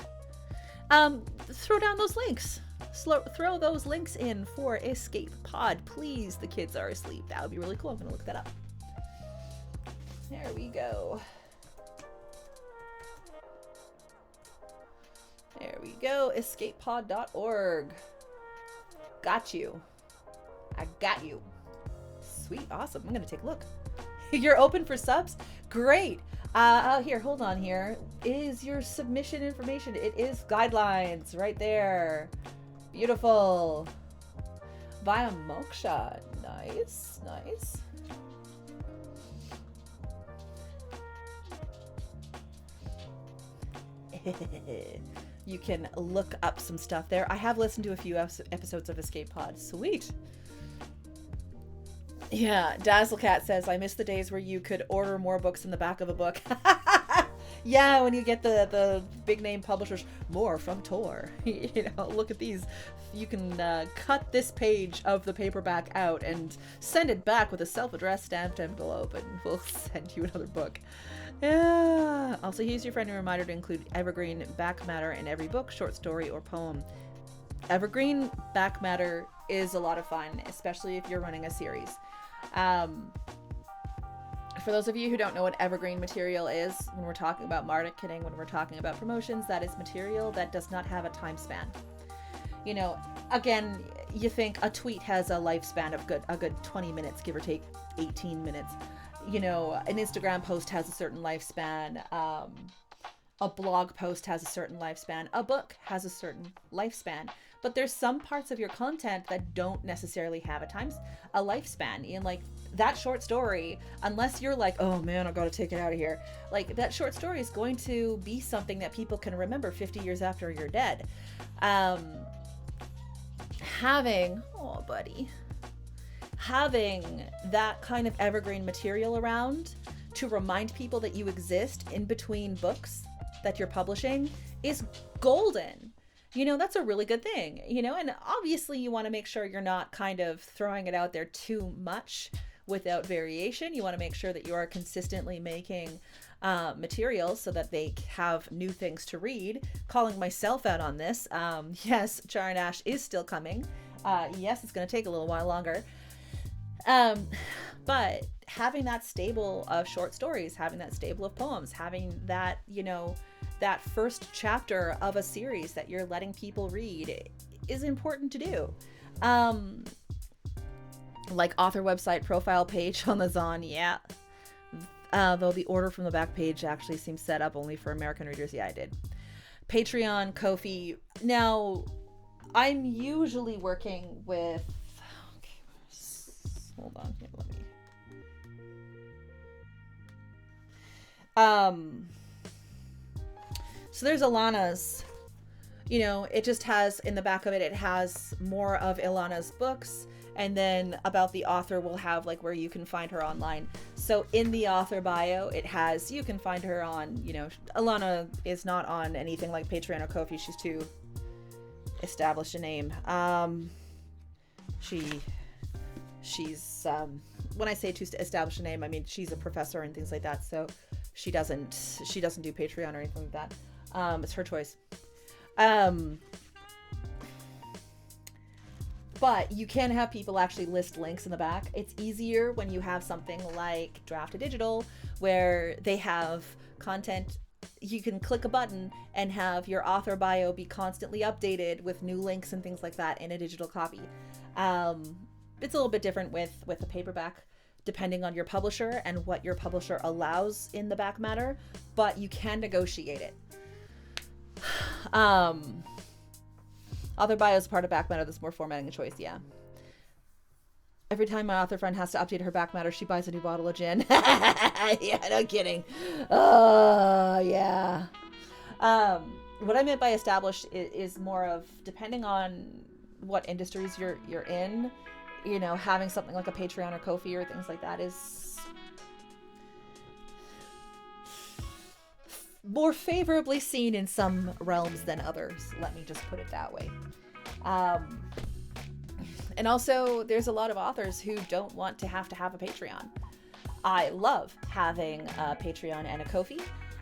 Throw down those links. Throw those links in for Escape Pod, please. The kids are asleep. That would be really cool. I'm gonna look that up. There we go. There we go. escapepod.org. Got you. I got you. Sweet, awesome. I'm gonna take a look. You're open for subs? Great. Here, hold on here. Is your submission information? It is guidelines right there. Beautiful. Via Moksha. Nice, nice. You can look up some stuff there. I have listened to a few episodes of Escape Pod. Sweet. Yeah, Dazzlecat says, I miss the days where you could order more books in the back of a book. Yeah, when you get the big name publishers, more from Tor. Look at these. You can cut this page of the paperback out and send it back with a self-addressed stamped envelope, and we'll send you another book. Yeah. Also, here's your friendly reminder to include evergreen back matter in every book, short story, or poem. Evergreen back matter is a lot of fun, especially if you're running a series. For those of you who don't know what evergreen material is, when we're talking about marketing, when we're talking about promotions, that is material that does not have a time span. Again, you think a tweet has a lifespan of a good 20 minutes, give or take 18 minutes. An Instagram post has a certain lifespan. A blog post has a certain lifespan. A book has a certain lifespan. But there's some parts of your content that don't necessarily have a lifespan. Like that short story, unless you're like, oh man, I gotta take it out of here. Like that short story is going to be something that people can remember 50 years after you're dead. Having that kind of evergreen material around to remind people that you exist in between books that you're publishing is golden. That's a really good thing, and obviously you want to make sure you're not kind of throwing it out there too much without variation. You want to make sure that you are consistently making materials so that they have new things to read. Calling myself out on this. Yes, Char and Ash is still coming. Yes, it's going to take a little while longer. But having that stable of short stories, having that stable of poems, having that, that first chapter of a series that you're letting people read is important to do. Like author website profile page on the Zon, yeah. Though the order from the back page actually seems set up only for American readers. Yeah, I did. Patreon, Ko-fi. Now, I'm usually working with... Okay, hold on here, let me... So there's Ilana's, you know, it just has, in the back of it, it has more of Ilana's books, and then about the author will have like where you can find her online. So in the author bio, it has, you can find her on, you know, Ilana is not on anything like Patreon or Ko-fi. She's too established a name. She's when I say too established a name, I mean she's a professor and things like that. So she doesn't do Patreon or anything like that. It's her choice. But you can have people actually list links in the back. It's easier when you have something like Draft to Digital, where they have content. You can click a button and have your author bio be constantly updated with new links and things like that in a digital copy. It's a little bit different with a paperback, depending on your publisher and what your publisher allows in the back matter, but you can negotiate it. Author bio is part of back matter. That's more formatting and choice. Yeah. Every time my author friend has to update her back matter, she buys a new bottle of gin. Yeah, no kidding. Oh, yeah. What I meant by established is more of, depending on what industries you're in, you know, having something like a Patreon or Ko-fi or things like that is more favorably seen in some realms than others. Let me just put it that way. And also, there's a lot of authors who don't want to have a Patreon. I love having a Patreon and a Ko-fi.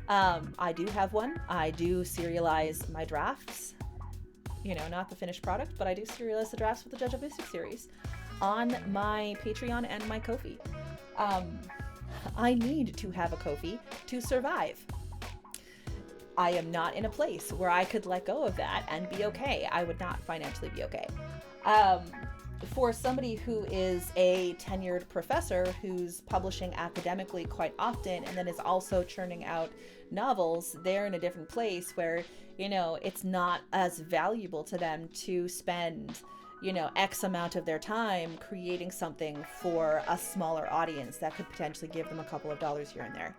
I do have one. I do serialize my drafts. You know, not the finished product, but I do serialize the drafts with the Judge of Mystic series on my Patreon and my Ko-fi. I need to have a Ko-fi to survive. I am not in a place where I could let go of that and be okay. I would not financially be okay. For somebody who is a tenured professor who's publishing academically quite often and then is also churning out novels, they're in a different place where, you know, it's not as valuable to them to spend, you know, X amount of their time creating something for a smaller audience that could potentially give them a couple of dollars here and there.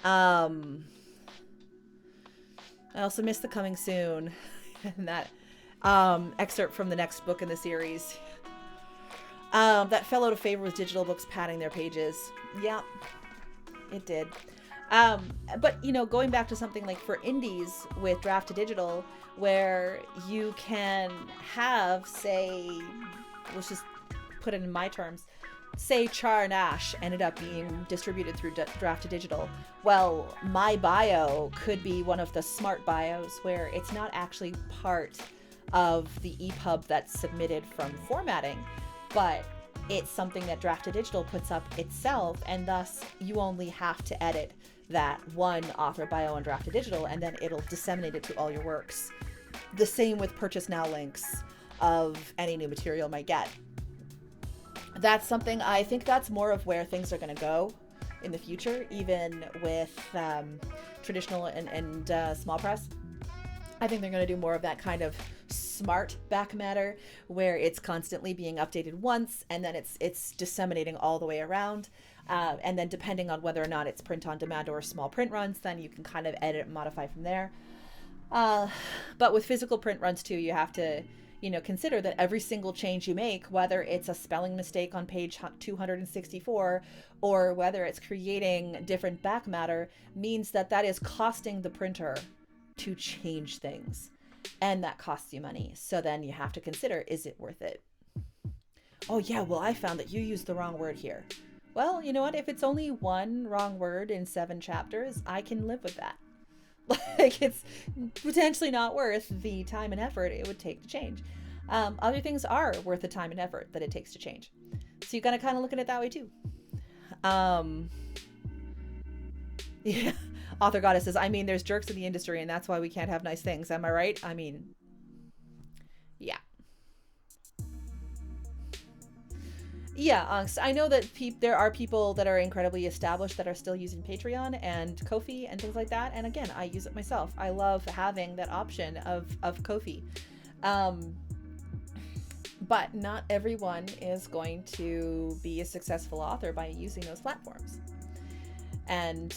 I also missed the coming soon and that excerpt from the next book in the series. That fell out of favor with digital books padding their pages. Yeah, it did. But, you know, going back to something like for indies with Draft to Digital, where you can have, say, let's just put it in my terms, say Char and Ash ended up being distributed through Draft to Digital. Well, my bio could be one of the smart bios where it's not actually part of the EPUB that's submitted from formatting, but it's something that Draft to Digital puts up itself, and thus you only have to edit that one author bio on Draft to Digital, and then it'll disseminate it to all your works. The same with purchase now links of any new material might get. That's something, I think that's more of where things are going to go in the future, even with traditional and small press. I think they're going to do more of that kind of smart back matter where it's constantly being updated once and then it's disseminating all the way around. And then depending on whether or not it's print on demand or small print runs, then you can kind of edit and modify from there. But with physical print runs too, you have to, you know, consider that every single change you make, whether it's a spelling mistake on page 264 or whether it's creating different back matter, means that is costing the printer to change things, and that costs you money. So then you have to consider, is it worth it? Oh yeah, well, I found that you used the wrong word here. Well, you know what? If it's only one wrong word in 7 chapters, I can live with that. Like, it's potentially not worth the time and effort it would take to change. Other things are worth the time and effort that it takes to change. So you gotta kind of look at it that way too. Yeah. Author Goddess says, I mean, there's jerks in the industry and that's why we can't have nice things. Am I right? I mean, yeah. Yeah, I know that there are people that are incredibly established that are still using Patreon and Ko-fi and things like that. And again, I use it myself. I love having that option of Ko-fi. But not everyone is going to be a successful author by using those platforms. And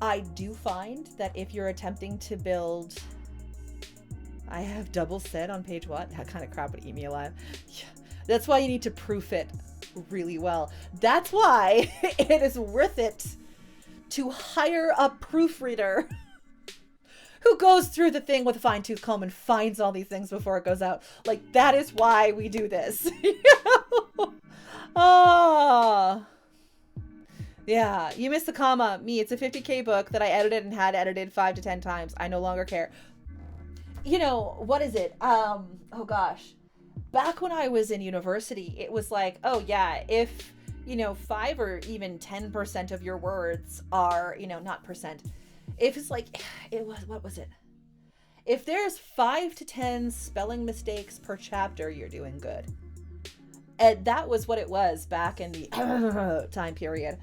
I do find that if you're attempting to build, I have double said on page what? That kind of crap would eat me alive. Yeah. That's why you need to proof it really well. That's why it is worth it to hire a proofreader who goes through the thing with a fine-tooth comb and finds all these things before it goes out. Like, that is why we do this. Oh. Yeah, you missed the comma. Me, it's a 50K book that I edited and had edited 5 to 10 times. I no longer care. You know, what is it? Oh gosh. Back when I was in university, it was like, oh yeah, if, 5 or even 10% of your words are, not percent. If it's like, what was it? If there's 5 to 10 spelling mistakes per chapter, you're doing good. And that was what it was back in the time period.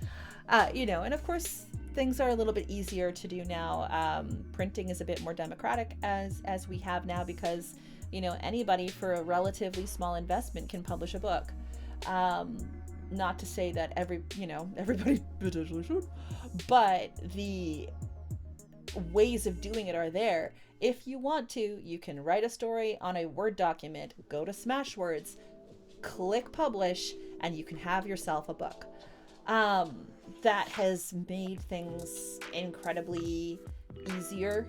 And of course, things are a little bit easier to do now. Printing is a bit more democratic as we have now because, anybody for a relatively small investment can publish a book. Not to say that everybody potentially should, but the ways of doing it are there. If you want to, you can write a story on a Word document, go to Smashwords, click publish, and you can have yourself a book. That has made things incredibly easier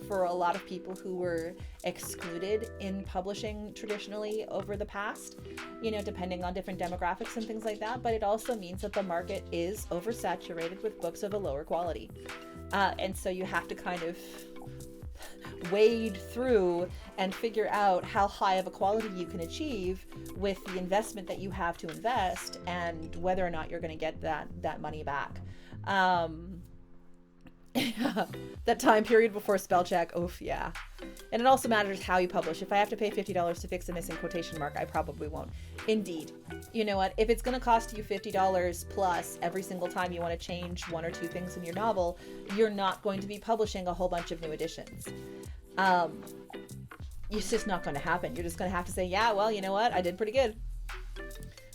for a lot of people who were excluded in publishing traditionally over the past, depending on different demographics and things like that. But it also means that the market is oversaturated with books of a lower quality. And so you have to kind of wade through and figure out how high of a quality you can achieve with the investment that you have to invest and whether or not you're going to get that money back. That time period before spell check, oof, yeah. And it also matters how you publish. If I have to pay $50 to fix a missing quotation mark, I probably won't. Indeed. You know what? If it's going to cost you $50 plus every single time you want to change 1 or 2 things in your novel, you're not going to be publishing a whole bunch of new editions. It's just not going to happen. You're just going to have to say, yeah, well, you know what? I did pretty good.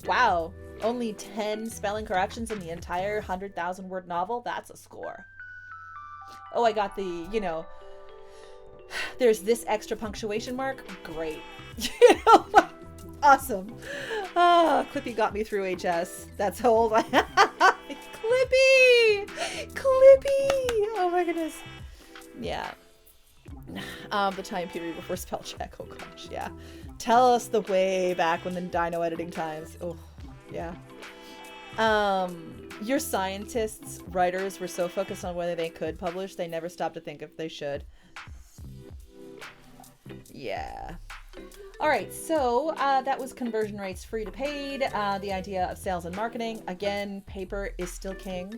Wow. Only 10 spelling corrections in the entire 100,000 word novel? That's a score. Oh, I got the, there's this extra punctuation mark. Great. Awesome. Clippy got me through HS. That's how old I am. Clippy! Oh my goodness. Yeah. The time period before spell check. Oh gosh, yeah. Tell us the way back when the dino editing times. Oh, yeah. Your scientists, writers were so focused on whether they could publish, they never stopped to think if they should. Yeah. All right, so that was conversion rates free to paid, the idea of sales and marketing. Again, paper is still king.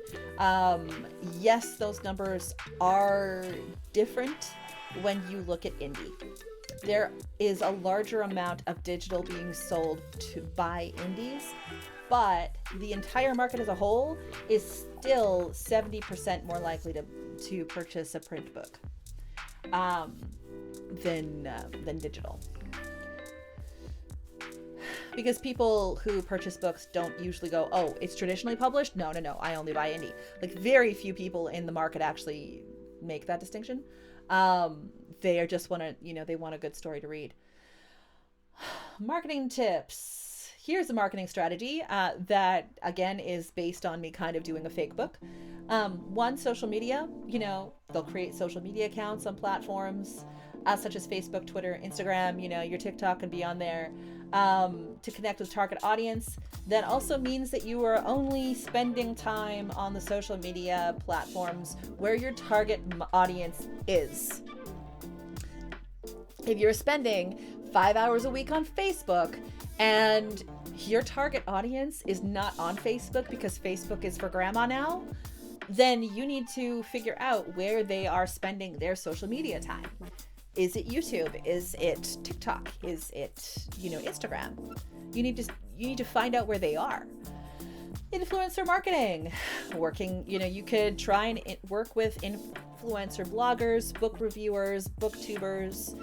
Yes, those numbers are different when you look at indie. There is a larger amount of digital being sold by indies, but the entire market as a whole is still 70% more likely to purchase a print book than digital. Because people who purchase books don't usually go, oh, it's traditionally published? No, I only buy indie. Like, very few people in the market actually make that distinction. They are just they want a good story to read. Marketing tips. Here's a marketing strategy that, again, is based on me kind of doing a fake book. One, social media. They'll create social media accounts on platforms such as Facebook, Twitter, Instagram. Your TikTok can be on there to connect with target audience. That also means that you are only spending time on the social media platforms where your target audience is. If you're spending 5 hours a week on Facebook and your target audience is not on Facebook because Facebook is for grandma now, then you need to figure out where they are spending their social media time. Is it YouTube? Is it TikTok? Is it, Instagram? You need to you need to find out where they are. Influencer marketing, you could try and work with influencer bloggers, book reviewers, booktubers,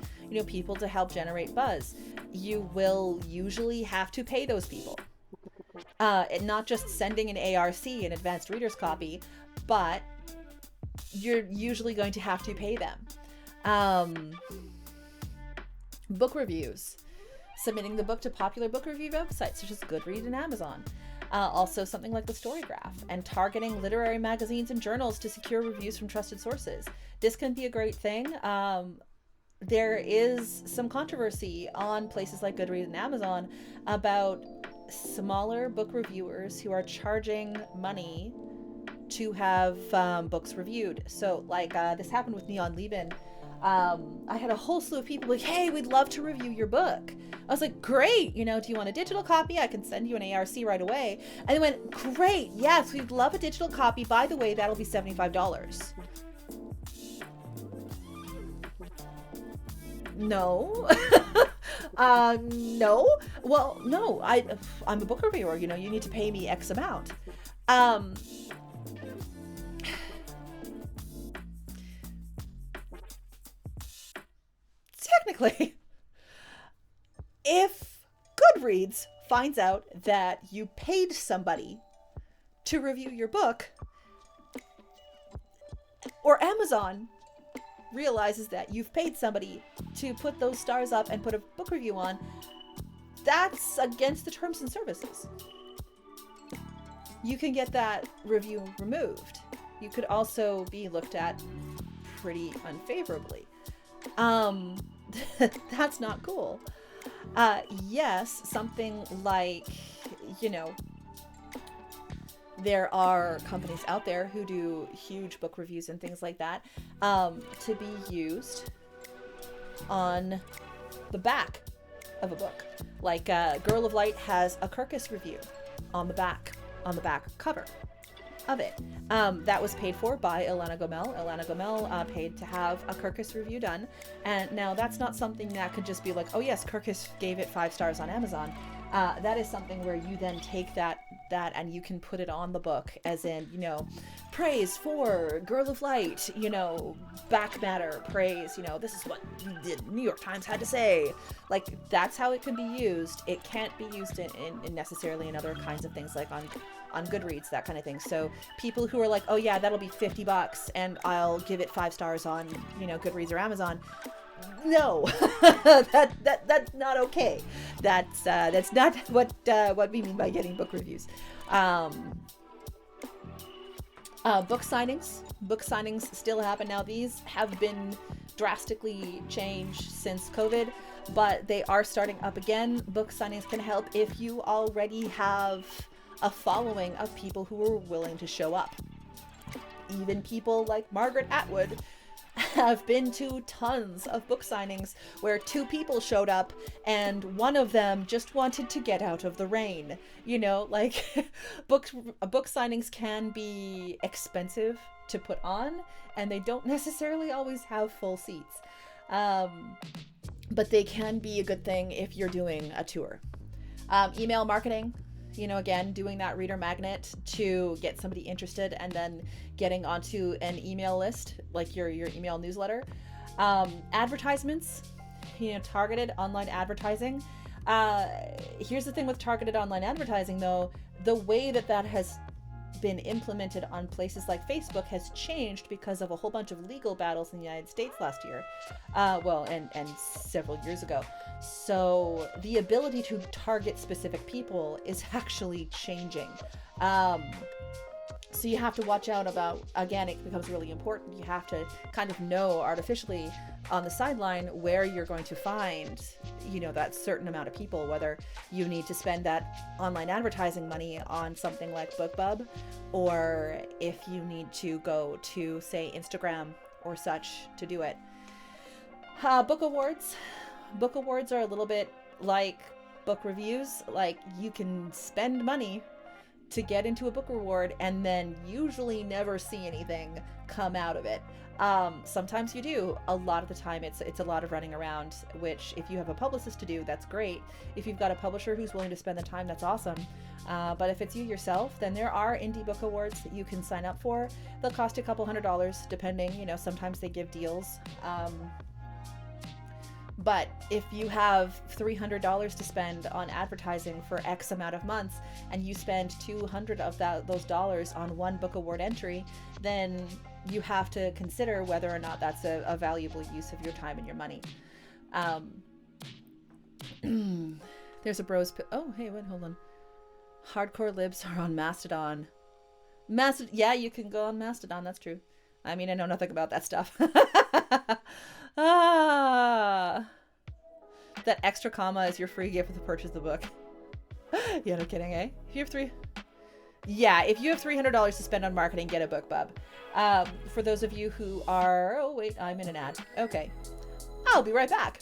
people to help generate buzz. You will usually have to pay those people. Not just sending an ARC, an advanced reader's copy, but you're usually going to have to pay them. Book reviews, submitting the book to popular book review websites such as Goodreads and Amazon. Also something like the Storygraph, and targeting literary magazines and journals to secure reviews from trusted sources. This can be a great thing. There is some controversy on places like Goodreads and Amazon about smaller book reviewers who are charging money to have books reviewed. So this happened with Neon Lieben. I had a whole slew of people like, hey, we'd love to review your book. I was like, great, do you want a digital copy? I can send you an ARC right away. And they went, great, yes, we'd love a digital copy. By the way, that'll be $75. No. No. Well, no, I'm a book reviewer, you need to pay me X amount. Technically, if Goodreads finds out that you paid somebody to review your book, or Amazon realizes that you've paid somebody to put those stars up and put a book review on, that's against the terms and services. You can get that review removed. You could also be looked at pretty unfavorably. That's not cool. Yes, something like, there are companies out there who do huge book reviews and things like that, to be used on the back of a book. Like Girl of Light has a Kirkus review on the back cover of it. That was paid for by Elena Gomel. Elena Gomel paid to have a Kirkus review done. And now that's not something that could just be like, oh yes, Kirkus gave it 5 stars on Amazon. That is something where you then take that and you can put it on the book, as in, praise for Girl of Light, back matter, praise, this is what the New York Times had to say. Like, that's how it can be used. It can't be used in necessarily in other kinds of things, like on Goodreads, that kind of thing. So people who are like, oh yeah, that'll be $50 and I'll give it 5 stars on, Goodreads or Amazon. No, that's not okay. That's not what we mean by getting book reviews. Book signings still happen now. These have been drastically changed since COVID, but they are starting up again. Book signings can help if you already have a following of people who are willing to show up. Even people like Margaret Atwood have been to tons of book signings where 2 people showed up and one of them just wanted to get out of the rain. Book signings can be expensive to put on, and they don't necessarily always have full seats. But they can be a good thing if you're doing a tour. Email marketing. Again, doing that reader magnet to get somebody interested and then getting onto an email list, like your email newsletter. Advertisements, targeted online advertising. Here's the thing with targeted online advertising, though. The way that has been implemented on places like Facebook has changed because of a whole bunch of legal battles in the United States last year. And several years ago. So the ability to target specific people is actually changing. So you have to watch out about, again, it becomes really important. You have to kind of know artificially on the sideline where you're going to find, that certain amount of people, whether you need to spend that online advertising money on something like BookBub, or if you need to go to, say, Instagram or such to do it. Book awards. Book awards are a little bit like book reviews. Like, you can spend money to get into a book award and then usually never see anything come out of it. Sometimes you do. A lot of the time, it's a lot of running around. Which, if you have a publicist to do, that's great. If you've got a publisher who's willing to spend the time, that's awesome. But if it's you yourself, then there are indie book awards that you can sign up for. They'll cost you a couple $100, depending. You know, sometimes they give deals. But if you have $300 to spend on advertising for X amount of months, and you spend 200 of those dollars on one book award entry, then you have to consider whether or not that's a valuable use of your time and your money. There's a bros. Oh, hey, wait, hold on. Hardcore libs are on Mastodon. Yeah, you can go on Mastodon. That's true. I mean, I know nothing about that stuff. That extra comma is your free gift with the purchase of the book. Yeah, no kidding, eh? If you have $300 to spend on marketing, get a book, bub. For those of you who are... Oh, wait, I'm in an ad. Okay. I'll be right back.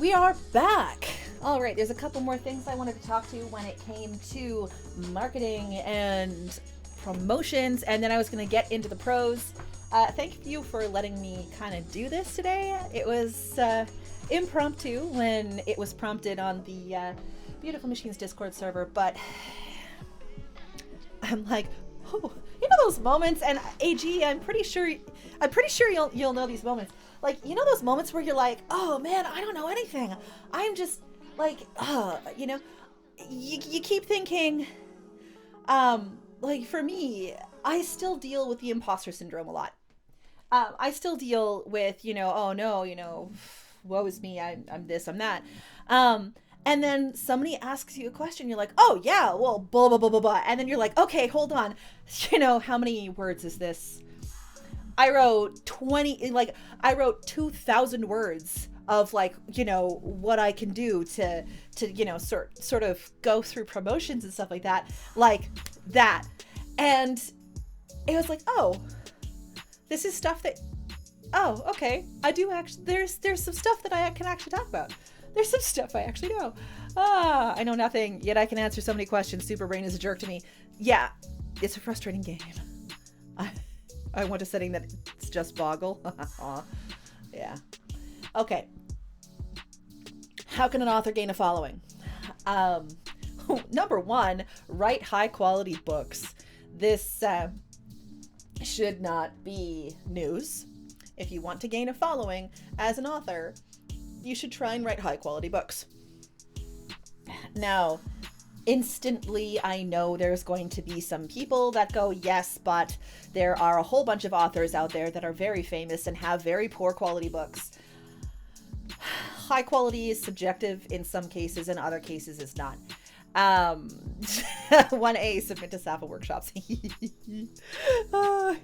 we are back. All right, there's a couple more things I wanted to talk to when it came to marketing and promotions, and then I was going to get into the pros. Thank you for letting me kind of do this today. It was impromptu when it was prompted on the Beautiful Machines Discord server, but I'm like, oh, you know those moments, and AG, I'm pretty sure you'll know these moments. Like, you know those moments where you're like, oh man, I don't know anything. I'm just like, you know, you keep thinking, like for me, I still deal with the imposter syndrome a lot. I still deal with, you know, oh no, you know, woe is me, I'm this, I'm that. And then somebody asks you a question, you're like, oh yeah, well, blah, blah, blah, blah, blah. And then you're like, okay, hold on. You know, how many words is this? I wrote 2,000 words of like, you know, what I can do to, you know, sort of go through promotions and stuff like that. And it was like, oh, this is stuff that, oh, okay. I do actually, there's some stuff that I can actually talk about. There's some stuff I actually know. I know nothing, yet I can answer so many questions. Super Brain is a jerk to me. Yeah, it's a frustrating game. I want a setting that it's just Boggle. Yeah. Okay. How can an author gain a following? Number one, write high quality books. This should not be news. If you want to gain a following as an author, you should try and write high quality books. Now, instantly, I know there's going to be some people that go, yes, but there are a whole bunch of authors out there that are very famous and have very poor quality books. High quality is subjective in some cases, in other cases is not. 1A, submit to Sapha workshops. Hello.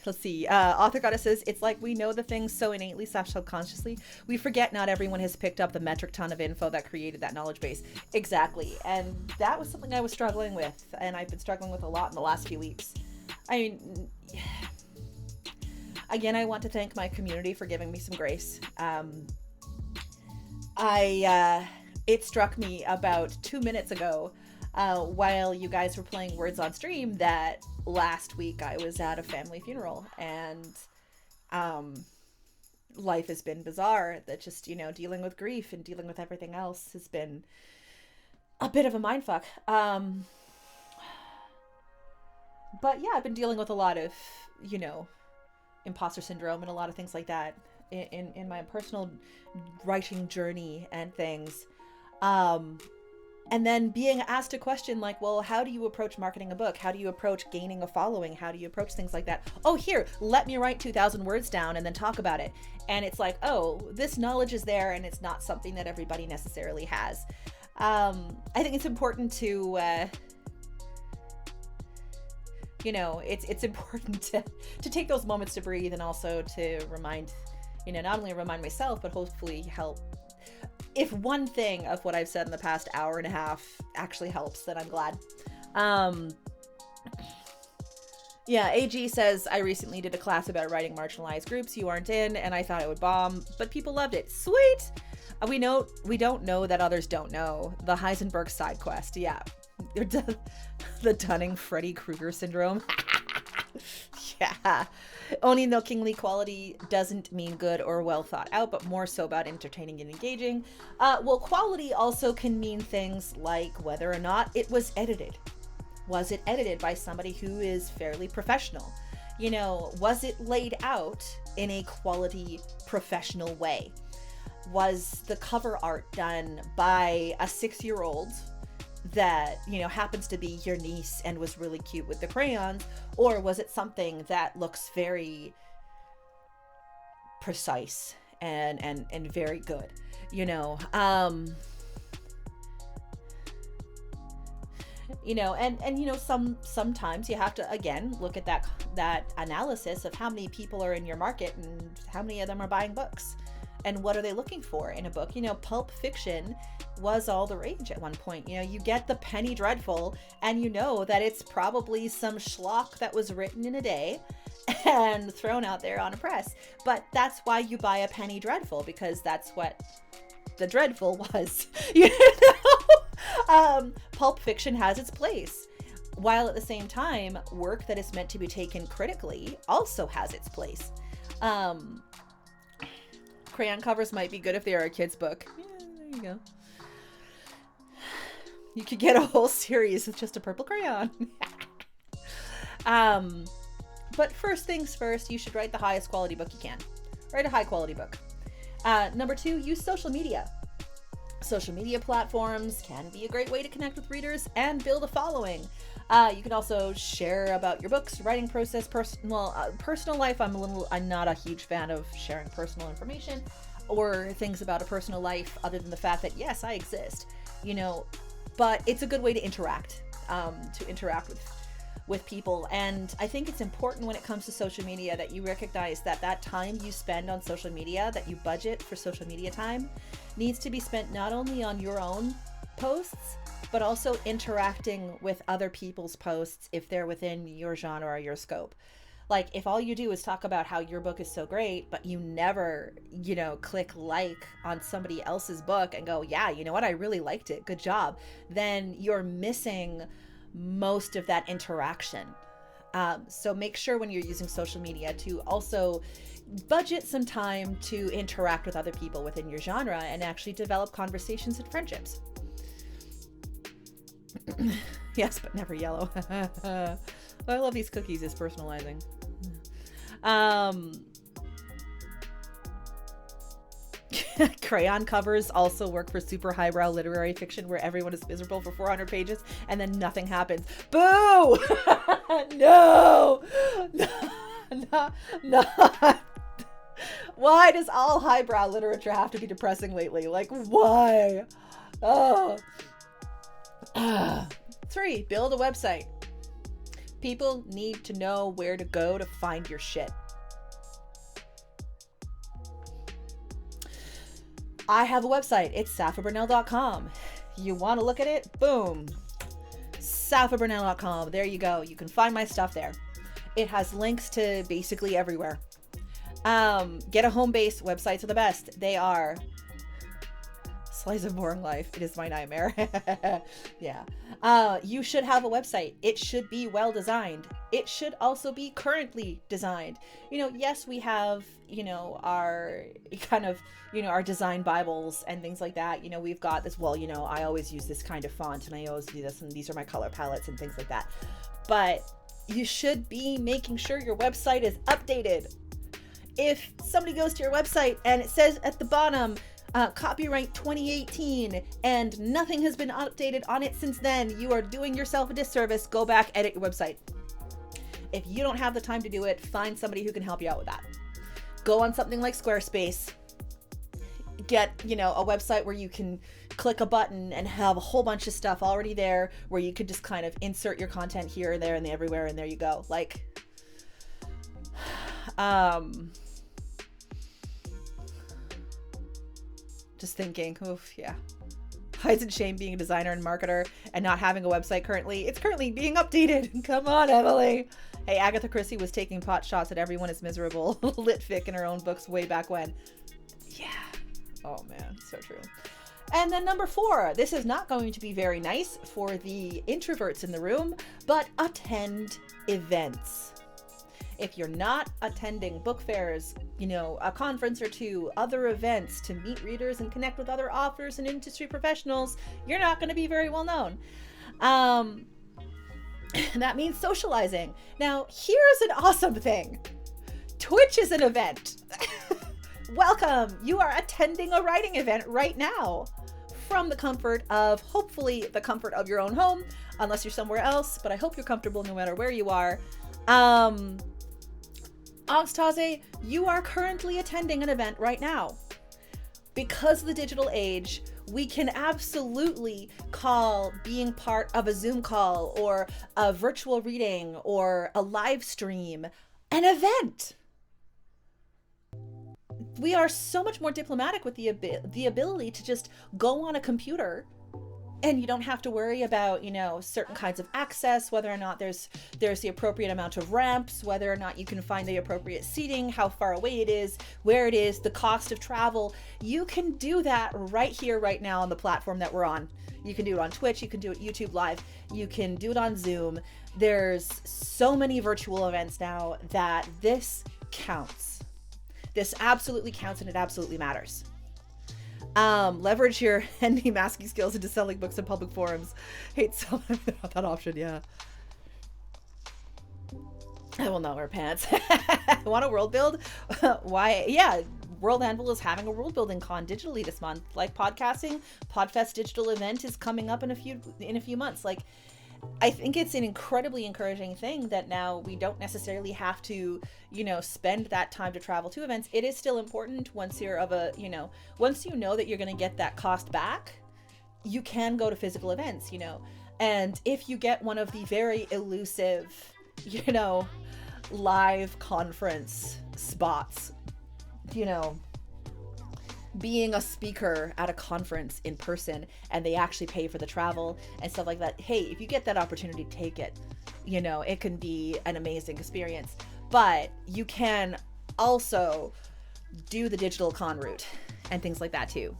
Let's see. Author Goddess says, it's like we know the things so innately / subconsciously. We forget not everyone has picked up the metric ton of info that created that knowledge base. Exactly. And that was something I was struggling with. And I've been struggling with a lot in the last few weeks. I mean, again, I want to thank my community for giving me some grace. It struck me about 2 minutes ago while you guys were playing Words on Stream that last week I was at a family funeral, and life has been bizarre. That just, you know, dealing with grief and dealing with everything else has been a bit of a mindfuck. But yeah, I've been dealing with a lot of, you know, imposter syndrome and a lot of things like that in my personal writing journey and things. And then being asked a question like, well, how do you approach marketing a book? How do you approach gaining a following? How do you approach things like that? Oh, here, let me write 2,000 words down and then talk about it. And it's like, oh, this knowledge is there and it's not something that everybody necessarily has. I think it's important to, you know, it's important to take those moments to breathe and also to remind, you know, not only remind myself, but hopefully help. If one thing of what I've said in the past hour and a half actually helps, then I'm glad. Yeah, AG says, I recently did a class about writing marginalized groups you aren't in, and I thought it would bomb, but people loved it. Sweet! We don't know that others don't know. The Heisenberg side quest, yeah. The Dunning-Freddy Krueger syndrome. Yeah. Owning the kingly quality doesn't mean good or well thought out, but more so about entertaining and engaging. Well, quality also can mean things like whether or not it was edited. Was it edited by somebody who is fairly professional? You know, was it laid out in a quality, professional way? Was the cover art done by a 6-year-old that, you know, happens to be your niece and was really cute with the crayons, or was it something that looks very precise and very good, you know? You know, and you know, sometimes you have to again look at that analysis of how many people are in your market and how many of them are buying books. And what are they looking for in a book? You know, pulp fiction was all the rage at one point. You know, you get the penny dreadful and you know that it's probably some schlock that was written in a day and thrown out there on a press. But that's why you buy a penny dreadful, because that's what the dreadful was. You know, pulp fiction has its place, while at the same time, work that is meant to be taken critically also has its place. Crayon covers might be good if they are a kid's book. Yeah, there you go. You could get a whole series with just a purple crayon. But first things first, you should write the highest quality book you can. Write a high quality book. Number 2, use social media. Social media platforms can be a great way to connect with readers and build a following. You can also share about your books, writing process, personal life. I'm not a huge fan of sharing personal information or things about a personal life, other than the fact that yes, I exist, you know, but it's a good way to interact with people. And I think it's important when it comes to social media that you recognize that time you spend on social media, that you budget for social media time, needs to be spent not only on your own posts, but also interacting with other people's posts if they're within your genre or your scope. Like, if all you do is talk about how your book is so great, but you never, you know, click like on somebody else's book and go, yeah, you know what, I really liked it, good job, then you're missing most of that interaction. So make sure when you're using social media to also budget some time to interact with other people within your genre and actually develop conversations and friendships. Yes, but never yellow. I love these cookies. It's personalizing. Crayon covers also work for super highbrow literary fiction where everyone is miserable for 400 pages and then nothing happens. Boo! No! No! Why does all highbrow literature have to be depressing lately? Like, why? Oh. 3, build a website. People need to know where to go to find your shit. I have a website. It's saphaburnell.com. You want to look at it? Boom. saphaburnell.com. There you go. You can find my stuff there. It has links to basically everywhere. Get a home base. Websites are the best. They are. Slice of boring life. It is my nightmare. Yeah. You should have a website. It should be well designed. It should also be currently designed. You know, yes, we have, you know, our kind of, you know, our design Bibles and things like that. You know, we've got this, well, you know, I always use this kind of font and I always do this and these are my color palettes and things like that. But you should be making sure your website is updated. If somebody goes to your website and it says at the bottom, copyright 2018, and nothing has been updated on it since then, you are doing yourself a disservice. Go back, edit your website. If you don't have the time to do it, find somebody who can help you out with that. Go on something like Squarespace. Get, you know, a website where you can click a button and have a whole bunch of stuff already there where you could just kind of insert your content here and there and everywhere, and there you go. Like, just thinking, oof, yeah. Hides and shame being a designer and marketer and not having a website currently. It's currently being updated. Come on, Emily. Hey, Agatha Christie was taking pot shots at everyone is miserable. Litfic in her own books way back when. Yeah. Oh man, so true. And then number 4, this is not going to be very nice for the introverts in the room, but attend events. If you're not attending book fairs, you know, a conference or two, other events to meet readers and connect with other authors and industry professionals, you're not going to be very well known. That means socializing. Now, here's an awesome thing. Twitch is an event. Welcome. You are attending a writing event right now from the comfort of, hopefully, the comfort of your own home, unless you're somewhere else, but I hope you're comfortable no matter where you are. Angstase, you are currently attending an event right now. Because of the digital age, we can absolutely call being part of a Zoom call or a virtual reading or a live stream an event. We are so much more diplomatic with the ability to just go on a computer And you don't have to worry about, certain kinds of access, whether or not there's the appropriate amount of ramps, whether or not you can find the appropriate seating, how far away it is, where it is, the cost of travel. You can do that right here, right now on the platform that we're on. You can do it on Twitch, you can do it YouTube Live, you can do it on Zoom. There's so many virtual events now that this counts. This absolutely counts, and it absolutely matters. Leverage your handy masking skills into selling books in public forums. Hate selling that option, yeah. I will not wear pants. Want a world build? Why? Yeah, World Anvil is having a world building con digitally this month. Like podcasting, Podfest digital event is coming up in a few months. Like, I think it's an incredibly encouraging thing that now we don't necessarily have to, spend that time to travel to events. It is still important once you're once you know that you're going to get that cost back, you can go to physical events, and if you get one of the very elusive, live conference spots, being a speaker at a conference in person, and they actually pay for the travel and stuff like that. Hey, if you get that opportunity, take it. It can be an amazing experience, but you can also do the digital con route and things like that too.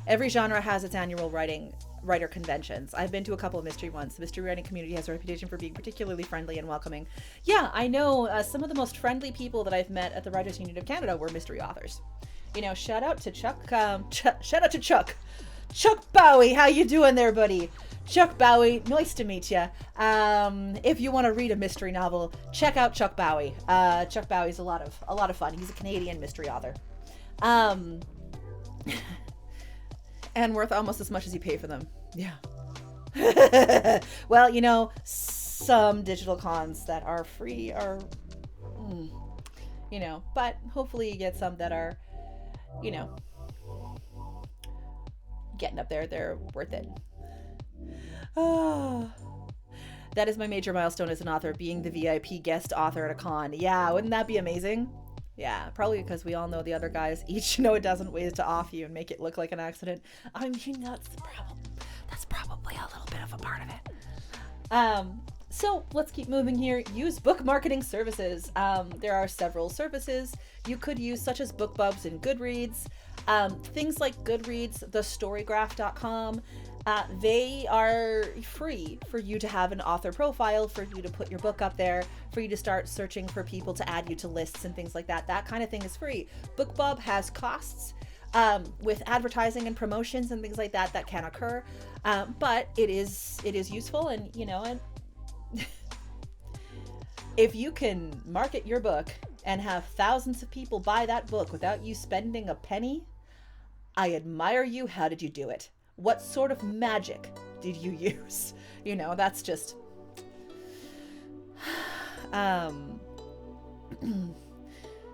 Every genre has its annual writer conventions. I've been to a couple of mystery ones. The mystery writing community has a reputation for being particularly friendly and welcoming. Yeah, I know some of the most friendly people that I've met at the Writers Union of Canada were mystery authors. Shout out to Chuck. Shout out to Chuck. Chuck Bowie, how you doing there, buddy? Chuck Bowie, nice to meet you. If you want to read a mystery novel, check out Chuck Bowie. Chuck Bowie's a lot of fun. He's a Canadian mystery author, and worth almost as much as you pay for them. Yeah. Well, some digital cons that are free are, but hopefully you get some that are, getting up there. They're worth it. Oh, that is my major milestone as an author, being the VIP guest author at a con. Yeah, wouldn't that be amazing? Yeah, probably because we all know the other guys each know a dozen ways to off you and make it look like an accident. I mean, that's probably a little bit of a part of it. So let's keep moving here. Use book marketing services. There are several services you could use, such as BookBubs and Goodreads. Things like Goodreads, thestorygraph.com, they are free for you to have an author profile, for you to put your book up there, for you to start searching for people to add you to lists and things like that. That kind of thing is free. BookBub has costs with advertising and promotions and things like that can occur, but it is useful, and and if you can market your book and have thousands of people buy that book without you spending a penny, I admire you. How did you do it? What sort of magic did you use? That's just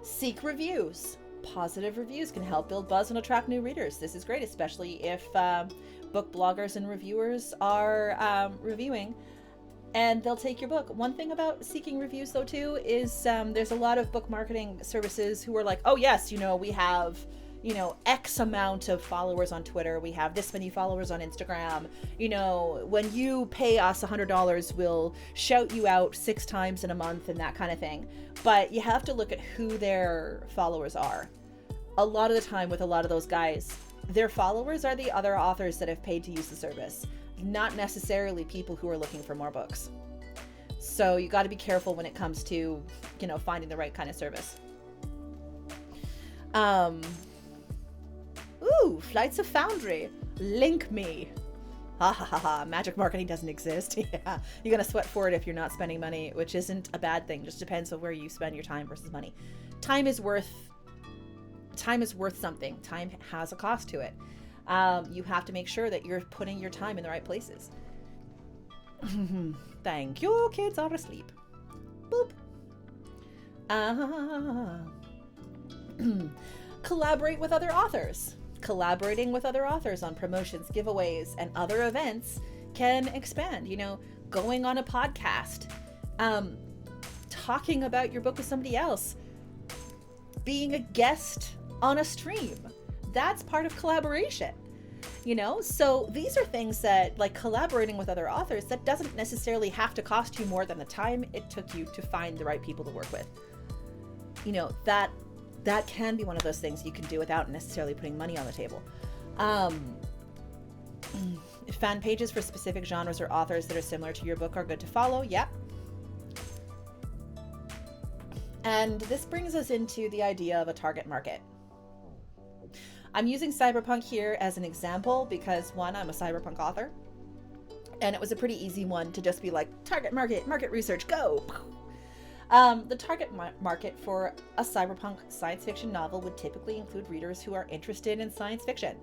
seek reviews. Positive reviews can help build buzz and attract new readers. This is great, especially if book bloggers and reviewers are reviewing, and they'll take your book. One thing about seeking reviews, though, too, is there's a lot of book marketing services who are like, oh yes, we have X amount of followers on Twitter, we have this many followers on Instagram, when you pay us $100, we'll shout you out 6 times in a month and that kind of thing. But you have to look at who their followers are. A lot of the time with a lot of those guys, their followers are the other authors that have paid to use the service, not necessarily people who are looking for more books. So you got to be careful when it comes to, finding the right kind of service. Ooh, Flights of Foundry. Link me. Ha ha ha ha. Magic marketing doesn't exist. Yeah. You're going to sweat for it if you're not spending money, which isn't a bad thing. Just depends on where you spend your time versus money. Time is worth something. Time has a cost to it. You have to make sure that you're putting your time in the right places. Thank you. Kids are asleep. Boop. Collaborate with other authors. Collaborating with other authors on promotions, giveaways, and other events can expand. Going on a podcast, talking about your book with somebody else, being a guest on a stream. That's part of collaboration. You know, so these are things that, like collaborating with other authors, that doesn't necessarily have to cost you more than the time it took you to find the right people to work with. You know, that can be one of those things you can do without necessarily putting money on the table. Fan pages for specific genres or authors that are similar to your book are good to follow. Yep. And this brings us into the idea of a target market. I'm using cyberpunk here as an example because, one, I'm a cyberpunk author, and it was a pretty easy one to just be like, target market research, go! The target market for a cyberpunk science fiction novel would typically include readers who are interested in science fiction,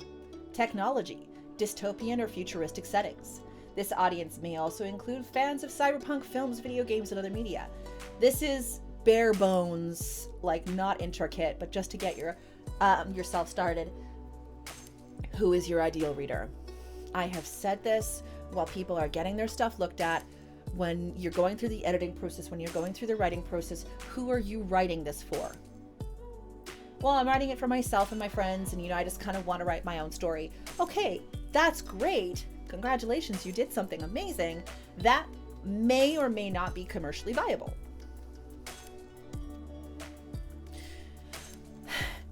technology, dystopian or futuristic settings. This audience may also include fans of cyberpunk films, video games, and other media. This is bare bones, like not intricate, but just to get yourself started. Who is your ideal reader? I have said this while people are getting their stuff looked at. When you're going through the editing process, when you're going through the writing process, who are you writing this for? Well, I'm writing it for myself and my friends, and I just kind of want to write my own story. Okay, that's great. Congratulations, you did something amazing. That may or may not be commercially viable.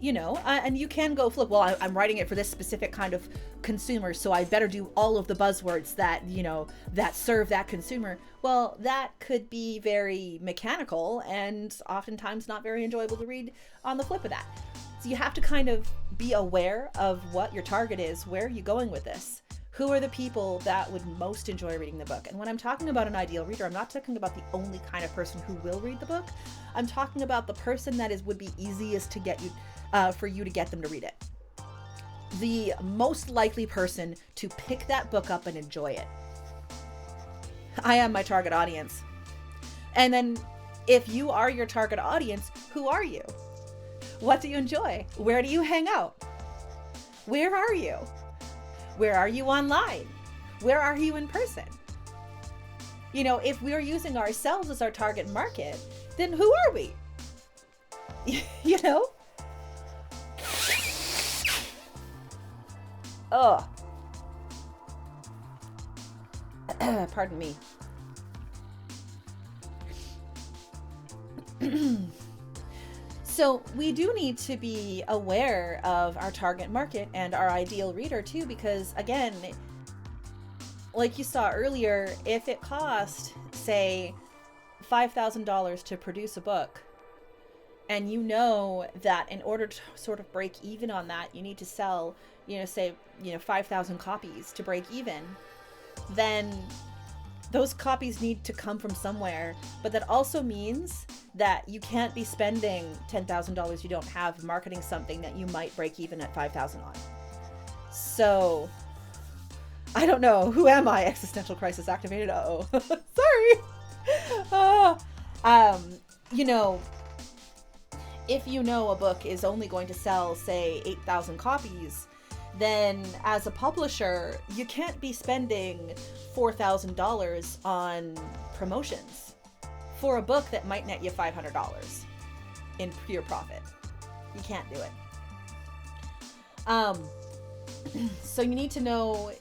You know, and you can go flip, well, I'm writing it for this specific kind of consumer, so I better do all of the buzzwords that, that serve that consumer. Well, that could be very mechanical and oftentimes not very enjoyable to read on the flip of that. So you have to kind of be aware of what your target is. Where are you going with this? Who are the people that would most enjoy reading the book? And when I'm talking about an ideal reader, I'm not talking about the only kind of person who will read the book. I'm talking about the person that would be easiest to get you, for you to get them to read it. The most likely person to pick that book up and enjoy it. I am my target audience. And then if you are your target audience, who are you? What do you enjoy? Where do you hang out? Where are you? Where are you online? Where are you in person? If we're using ourselves as our target market, then who are we? Ugh. Pardon me. So we do need to be aware of our target market and our ideal reader too, because again, like you saw earlier, if it cost, say, $5,000 to produce a book, and you know that in order to sort of break even on that, you need to sell, say, 5,000 copies to break even, then those copies need to come from somewhere. But that also means that you can't be spending $10,000 you don't have marketing something that you might break even at 5,000 on. So, I don't know. Who am I? Existential crisis activated. Uh-oh. Sorry. If a book is only going to sell, say, 8,000 copies, then as a publisher, you can't be spending $4,000 on promotions for a book that might net you $500 in pure profit. You can't do it. So you need to know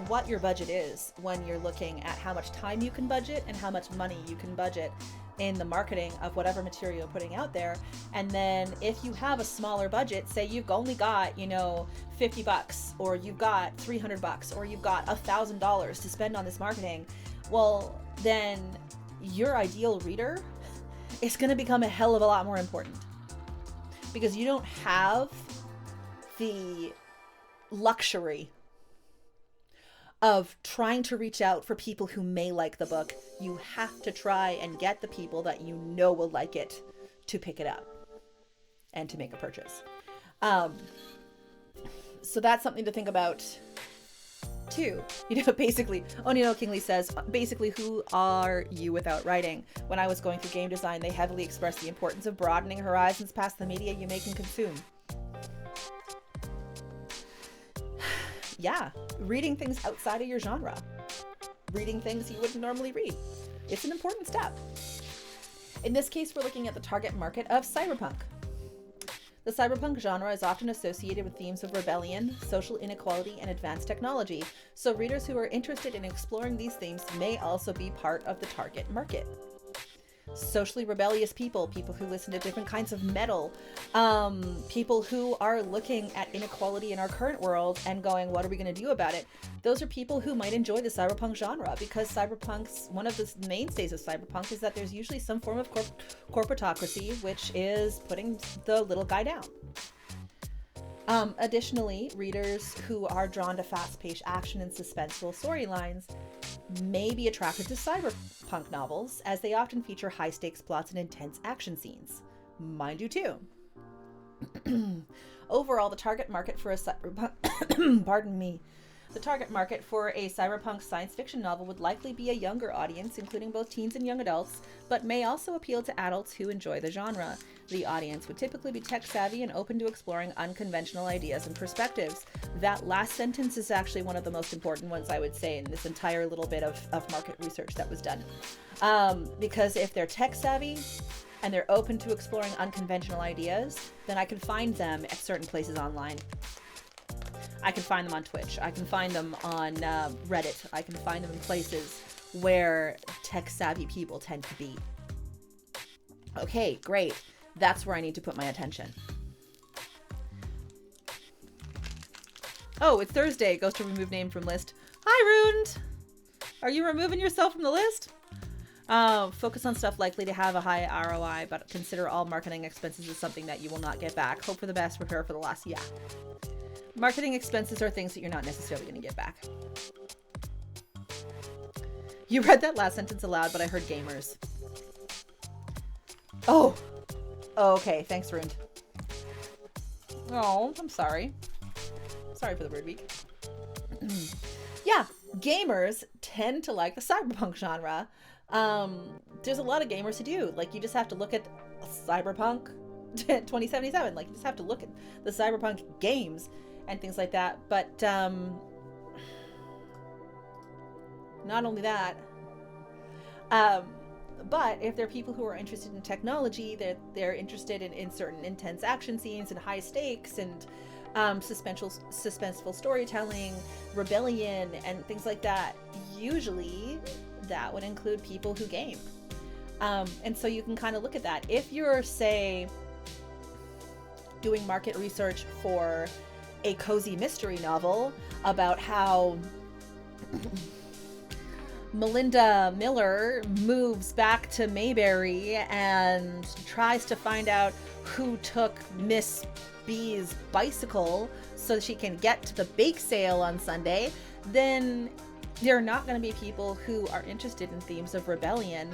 what your budget is when you're looking at how much time you can budget and how much money you can budget in the marketing of whatever material you're putting out there. And then if you have a smaller budget, say you've only got, $50, or you've got $300, or you've got $1,000 to spend on this marketing, well, then your ideal reader is going to become a hell of a lot more important, because you don't have the luxury of trying to reach out for people who may like the book. You have to try and get the people that you know will like it to pick it up and to make a purchase. So that's something to think about too. Basically, Onino Kingley says, basically, who are you without writing? When I was going through game design, they heavily expressed the importance of broadening horizons past the media you make and consume. Yeah, reading things outside of your genre. Reading things you wouldn't normally read. It's an important step. In this case, we're looking at the target market of cyberpunk. The cyberpunk genre is often associated with themes of rebellion, social inequality, and advanced technology, so readers who are interested in exploring these themes may also be part of the target market. Socially rebellious people who listen to different kinds of metal, people who are looking at inequality in our current world and going, what are we going to do about it? Those are people who might enjoy the cyberpunk genre, because one of the mainstays of cyberpunk is that there's usually some form of corporatocracy, which is putting the little guy down. Additionally, readers who are drawn to fast-paced action and suspenseful storylines may be attracted to cyberpunk novels, as they often feature high-stakes plots and intense action scenes. Mine do too. Overall, the target market for a cyberpunk pardon me. The target market for a cyberpunk science fiction novel would likely be a younger audience, including both teens and young adults, but may also appeal to adults who enjoy the genre. The audience would typically be tech-savvy and open to exploring unconventional ideas and perspectives. That last sentence is actually one of the most important ones, I would say, in this entire little bit of market research that was done. Because if they're tech-savvy and they're open to exploring unconventional ideas, then I can find them at certain places online. I can find them on Twitch. I can find them on Reddit. I can find them in places where tech-savvy people tend to be. Okay, great. That's where I need to put my attention. Oh, it's Thursday. Goes to remove name from list. Hi, Rund. Are you removing yourself from the list? Focus on stuff likely to have a high ROI, but consider all marketing expenses as something that you will not get back. Hope for the best, prepare for the last. Yeah. Marketing expenses are things that you're not necessarily going to get back. You read that last sentence aloud, but I heard gamers. Oh, okay. Thanks, Rund. Oh, I'm sorry. Sorry for the word week. Yeah, gamers tend to like the cyberpunk genre. There's a lot of gamers who do. Like, you just have to look at Cyberpunk 2077. Like, you just have to look at the cyberpunk games and things like that. But not only that, but if there are people who are interested in technology, they're interested in certain intense action scenes and high stakes and suspenseful storytelling, rebellion, and things like that, usually that would include people who game. And so you can kind of look at that. If you're, say, doing market research for a cozy mystery novel about how Melinda Miller moves back to Mayberry and tries to find out who took Miss B's bicycle so she can get to the bake sale on Sunday, then there are not going to be people who are interested in themes of rebellion,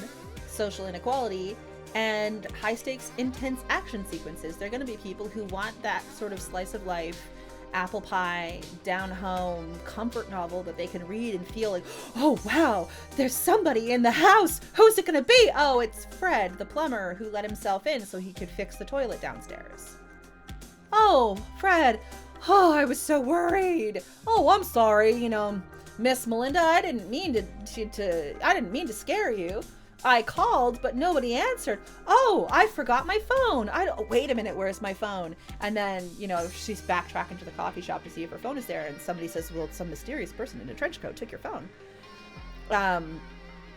social inequality, and high-stakes, intense action sequences. They're going to be people who want that sort of slice of life, apple pie, down-home comfort novel that they can read and feel like, oh wow, there's somebody in the house. Who's it going to be? Oh, it's Fred, the plumber, who let himself in so he could fix the toilet downstairs. Oh, Fred. Oh, I was so worried. Oh, I'm sorry. Miss Melinda, I didn't mean to scare you. I called, but nobody answered. Oh, I forgot my phone. Wait a minute, where's my phone? And then, she's backtracking to the coffee shop to see if her phone is there, and somebody says, well, some mysterious person in a trench coat took your phone.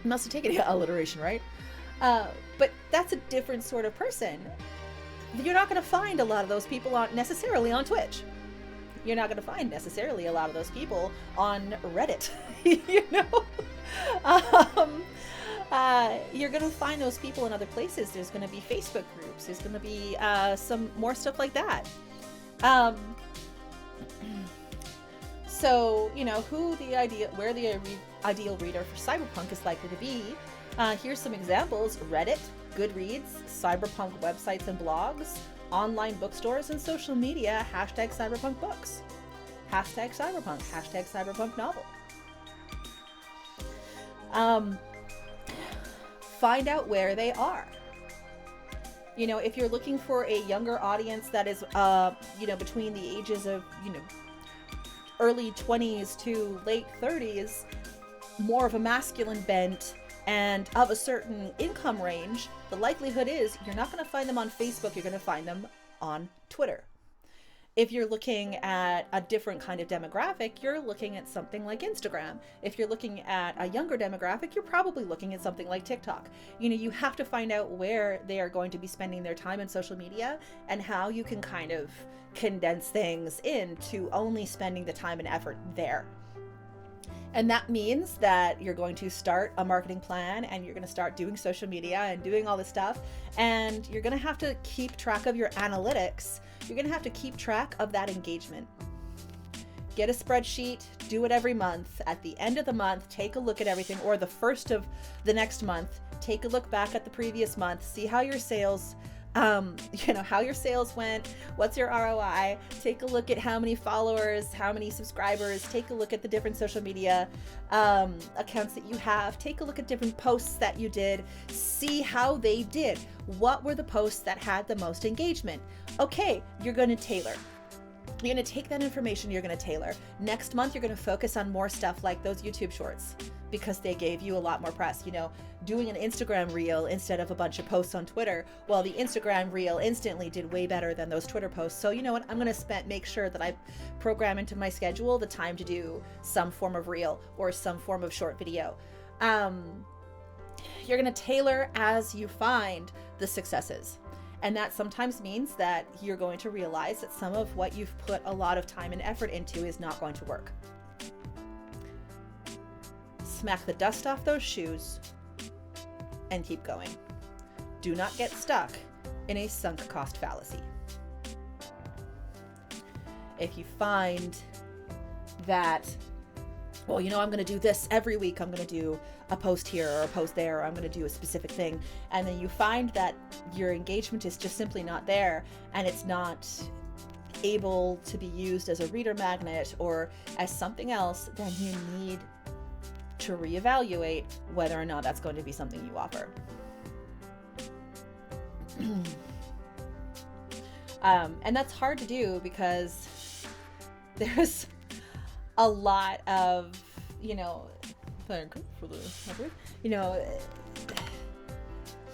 Must have taken alliteration, right? But that's a different sort of person. You're not going to find a lot of those people necessarily on Twitch. You're not going to find necessarily a lot of those people on Reddit. You're going to find those people in other places. There's going to be Facebook groups. There's going to be some more stuff like that. So, where the ideal reader for cyberpunk is likely to be. Here's some examples: Reddit, Goodreads, cyberpunk websites and blogs, online bookstores, and social media. #cyberpunk books. #cyberpunk. #cyberpunk novel. Find out where they are. If you're looking for a younger audience that is, between the ages of, early 20s to late 30s, more of a masculine bent, and of a certain income range, the likelihood is you're not going to find them on Facebook, you're going to find them on Twitter. If you're looking at a different kind of demographic, you're looking at something like Instagram. If you're looking at a younger demographic, you're probably looking at something like TikTok. You have to find out where they are going to be spending their time in social media and how you can kind of condense things into only spending the time and effort there. And that means that you're going to start a marketing plan and you're going to start doing social media and doing all this stuff. And you're going to have to keep track of your analytics. You're going to have to keep track of that engagement. Get a spreadsheet, do it every month. At the end of the month, take a look at everything, or the first of the next month, take a look back at the previous month, see how your sales how your sales went, what's your ROI, take a look at how many followers, how many subscribers, take a look at the different social media accounts that you have, take a look at different posts that you did, see how they did. What were the posts that had the most engagement? Okay, you're going to tailor. You're going to take that information, you're going to tailor. Next month, you're going to focus on more stuff like those YouTube shorts because they gave you a lot more press. Doing an Instagram reel instead of a bunch of posts on Twitter. Well, the Instagram reel instantly did way better than those Twitter posts. So you know what? I'm going to make sure that I program into my schedule the time to do some form of reel or some form of short video. You're going to tailor as you find the successes. And that sometimes means that you're going to realize that some of what you've put a lot of time and effort into is not going to work. Smack the dust off those shoes and keep going. Do not get stuck in a sunk cost fallacy. If you find that, well, I'm going to do this every week. I'm going to do a post here or a post there, or I'm going to do a specific thing. And then you find that your engagement is just simply not there and it's not able to be used as a reader magnet or as something else, then you need to reevaluate whether or not that's going to be something you offer. And that's hard to do because there's a lot of,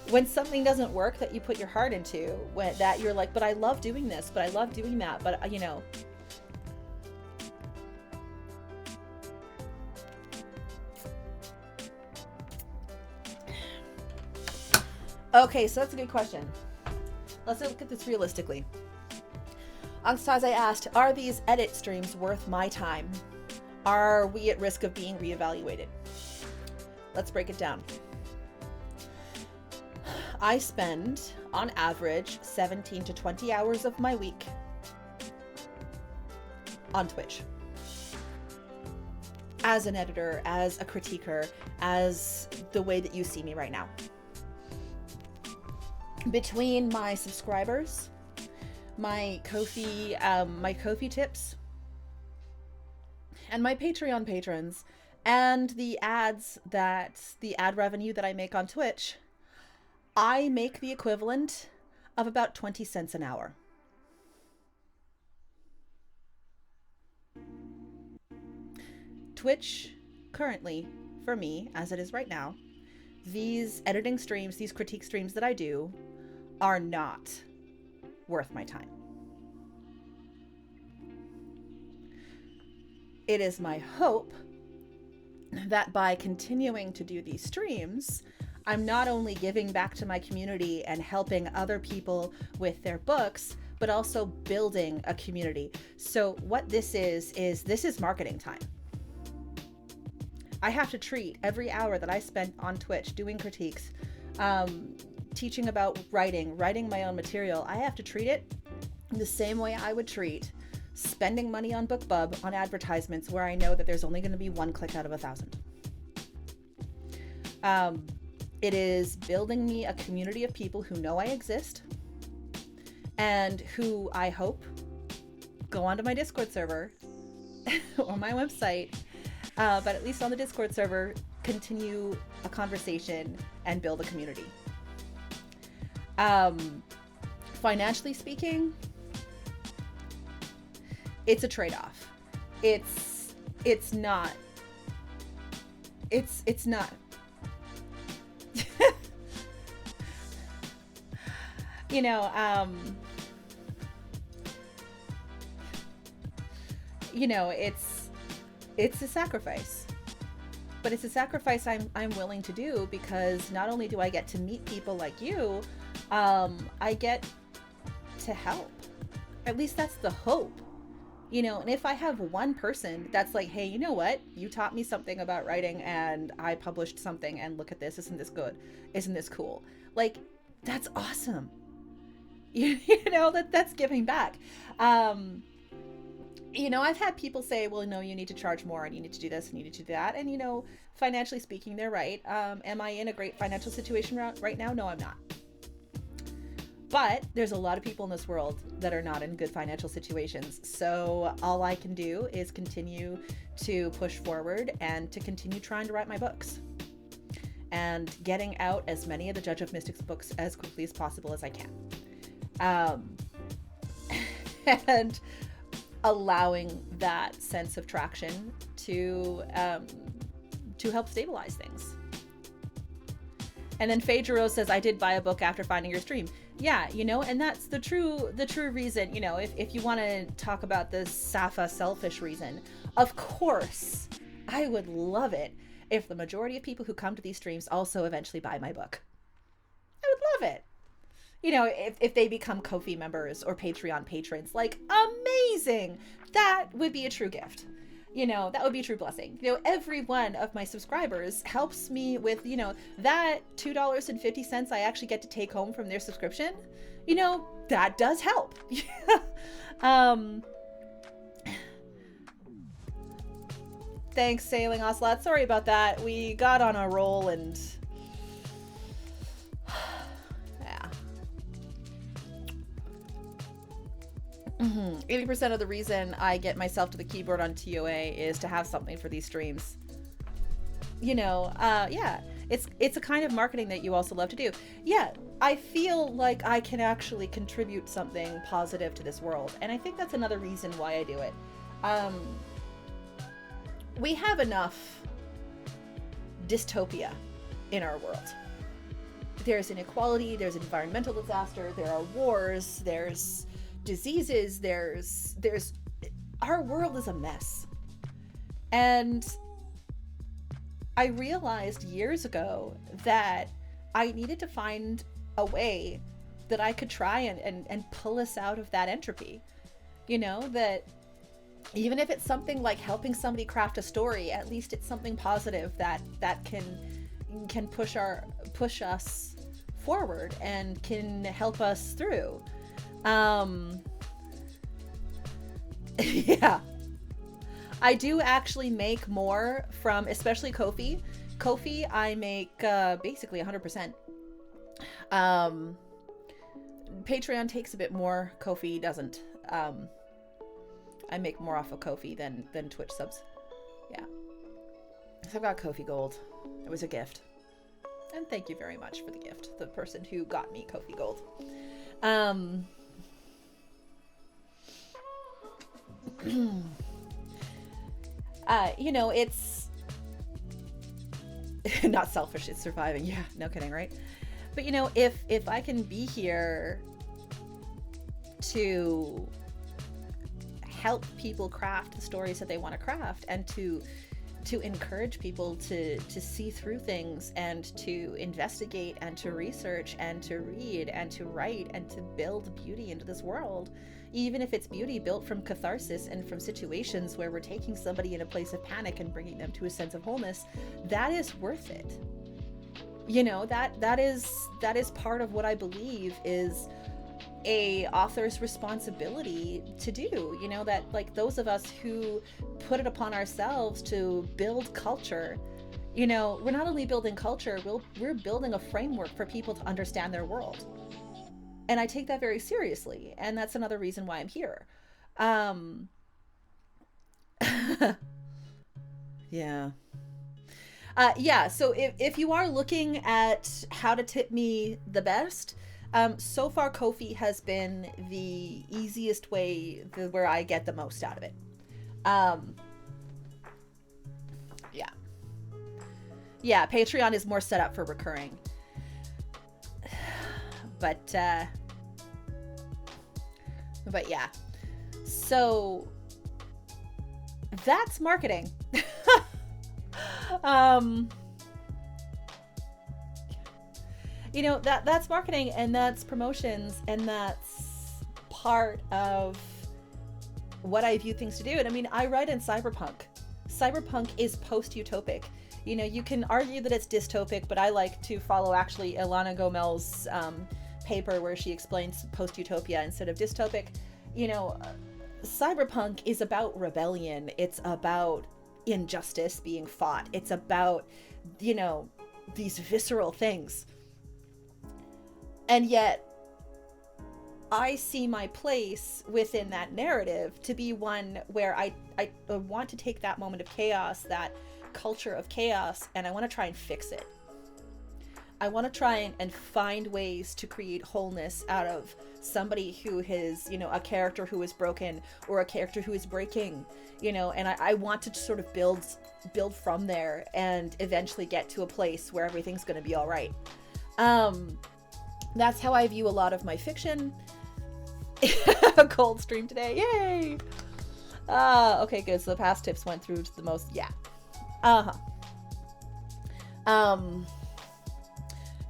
when something doesn't work that you put your heart into, that you're like, but I love doing this, but I love doing that, but Okay, so that's a good question. Let's look at this realistically. Anastasia asked, are these edit streams worth my time? Are we at risk of being reevaluated? Let's break it down. I spend, on average, 17 to 20 hours of my week on Twitch. As an editor, as a critiquer, as the way that you see me right now. Between my subscribers, my Ko-fi tips, and my Patreon patrons, and the ad revenue that I make on Twitch, I make the equivalent of about 20 cents an hour. Twitch currently, for me, as it is right now, these editing streams, these critique streams that I do, are not worth my time. It is my hope that by continuing to do these streams, I'm not only giving back to my community and helping other people with their books, but also building a community. So what this is marketing time. I have to treat every hour that I spend on Twitch doing critiques, teaching about writing my own material. I have to treat it the same way I would treat spending money on BookBub on advertisements where I know that there's only going to be one click out of 1,000. It is building me a community of people who know I exist and who I hope go onto my Discord server or my website, but at least on the Discord server, continue a conversation and build a community. Financially speaking, it's a trade-off. It's not. you know, it's a sacrifice, but it's a sacrifice I'm willing to do, because not only do I get to meet people like you, I get to help. At least that's the hope. You know, and if I have one person that's like, hey, you know what? You taught me something about writing and I published something, and look at this. Isn't this good? Isn't this cool? Like, that's awesome. You know, that's giving back. You know, I've had people say, well, no, you need to charge more and you need to do this and you need to do that. And, you know, financially speaking, they're right. Am I in a great financial situation right now? No, I'm not. But there's a lot of people in this world that are not in good financial situations. So all I can do is continue to push forward and to continue trying to write my books and getting out as many of the Judge of Mystics books as quickly as possible as I can. And allowing that sense of traction to help stabilize things. And then Phaedro says, I did buy a book after finding your stream. Yeah, you know, and that's the true reason. You know, if you want to talk about the Sapha selfish reason, of course, I would love it if the majority of people who come to these streams also eventually buy my book. I would love it. You know, if they become Ko-fi members or Patreon patrons, like, amazing. That would be a true gift. You know, that would be a true blessing. You know, every one of my subscribers helps me with, you know, that $2.50 I actually get to take home from their subscription. You know, that does help. Thanks, Sailing Ocelot. Sorry about that. We got on a roll and... yeah. 80% of the reason I get myself to the keyboard on TOA is to have something for these streams. You know, yeah, it's a kind of marketing that you also love to do. Yeah, I feel like I can actually contribute something positive to this world, and I think that's another reason why I do it. We have enough dystopia in our world. There's inequality, there's environmental disaster, there are wars, there's diseases, there's our world is a mess. And I realized years ago that I needed to find a way that I could try and pull us out of that entropy. You know, that even if it's something like helping somebody craft a story, at least it's something positive that can push us forward and can help us through. Yeah, I do actually make more from, especially Ko-fi. Ko-fi, I make basically 100%. Patreon takes a bit more. Ko-fi doesn't. I make more off of Ko-fi than Twitch subs. Yeah. So I've got Ko-fi Gold. It was a gift. And thank you very much for the gift, the person who got me Ko-fi Gold. You know, it's not selfish, it's surviving. Yeah, no kidding, right? But you know, if I can be here to help people craft the stories that they want to craft, and to encourage people to see through things and to investigate and to research and to read and to write and to build beauty into this world, even if it's beauty built from catharsis and from situations where we're taking somebody in a place of panic and bringing them to a sense of wholeness, that is worth it. You know, that is part of what I believe is a author's responsibility to do. You know, that like those of us who put it upon ourselves to build culture, you know, we're not only building culture, we're building a framework for people to understand their world. And I take that very seriously, and that's another reason why I'm here. Yeah. Yeah, so if you are looking at how to tip me the best, so far Ko-fi has been the easiest way where I get the most out of it. Yeah. Yeah, Patreon is more set up for recurring. But yeah. So That's marketing. um, that's marketing, and that's promotions, and that's part of what I view things to do. And I mean, I write in cyberpunk. Cyberpunk is post-utopic. You can argue that it's dystopic, but I like to follow actually Ilana Gomel's paper where she explains post-utopia instead of dystopic. You know, cyberpunk is about rebellion. It's about injustice being fought. It's about, these visceral things. And yet, I see my place within that narrative to be one where I want to take that moment of chaos, that culture of chaos, and I want to try and fix it. I want to try and find ways to create wholeness out of somebody who is, a character who is broken or a character who is breaking, and I want to sort of build from there and eventually get to a place where everything's going to be all right. That's how I view a lot of my fiction. A cold stream today. Yay! Okay, good. So the past tips went through to the most. Yeah.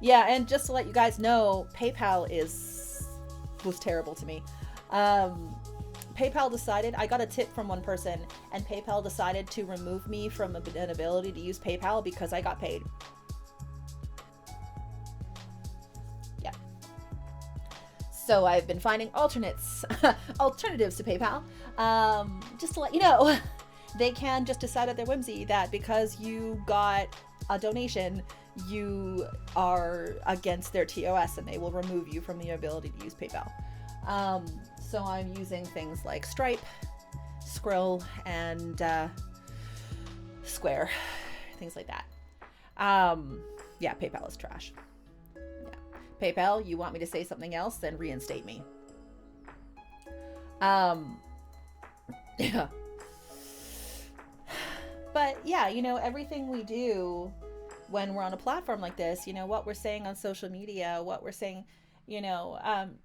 Yeah, and just to let you guys know, PayPal was terrible to me. PayPal decided, I got a tip from one person, and PayPal decided to remove me from an ability to use PayPal because I got paid. Yeah. So I've been finding alternatives to PayPal. Just to let you know, they can just decide at their whimsy that because you got a donation, you are against their TOS, and they will remove you from the ability to use PayPal. So I'm using things like Stripe, Skrill, and Square, things like that. Yeah, PayPal is trash. Yeah. PayPal, you want me to say something else, then reinstate me. Yeah. But yeah, everything we do when we're on a platform like this, what we're saying on social media, what we're saying,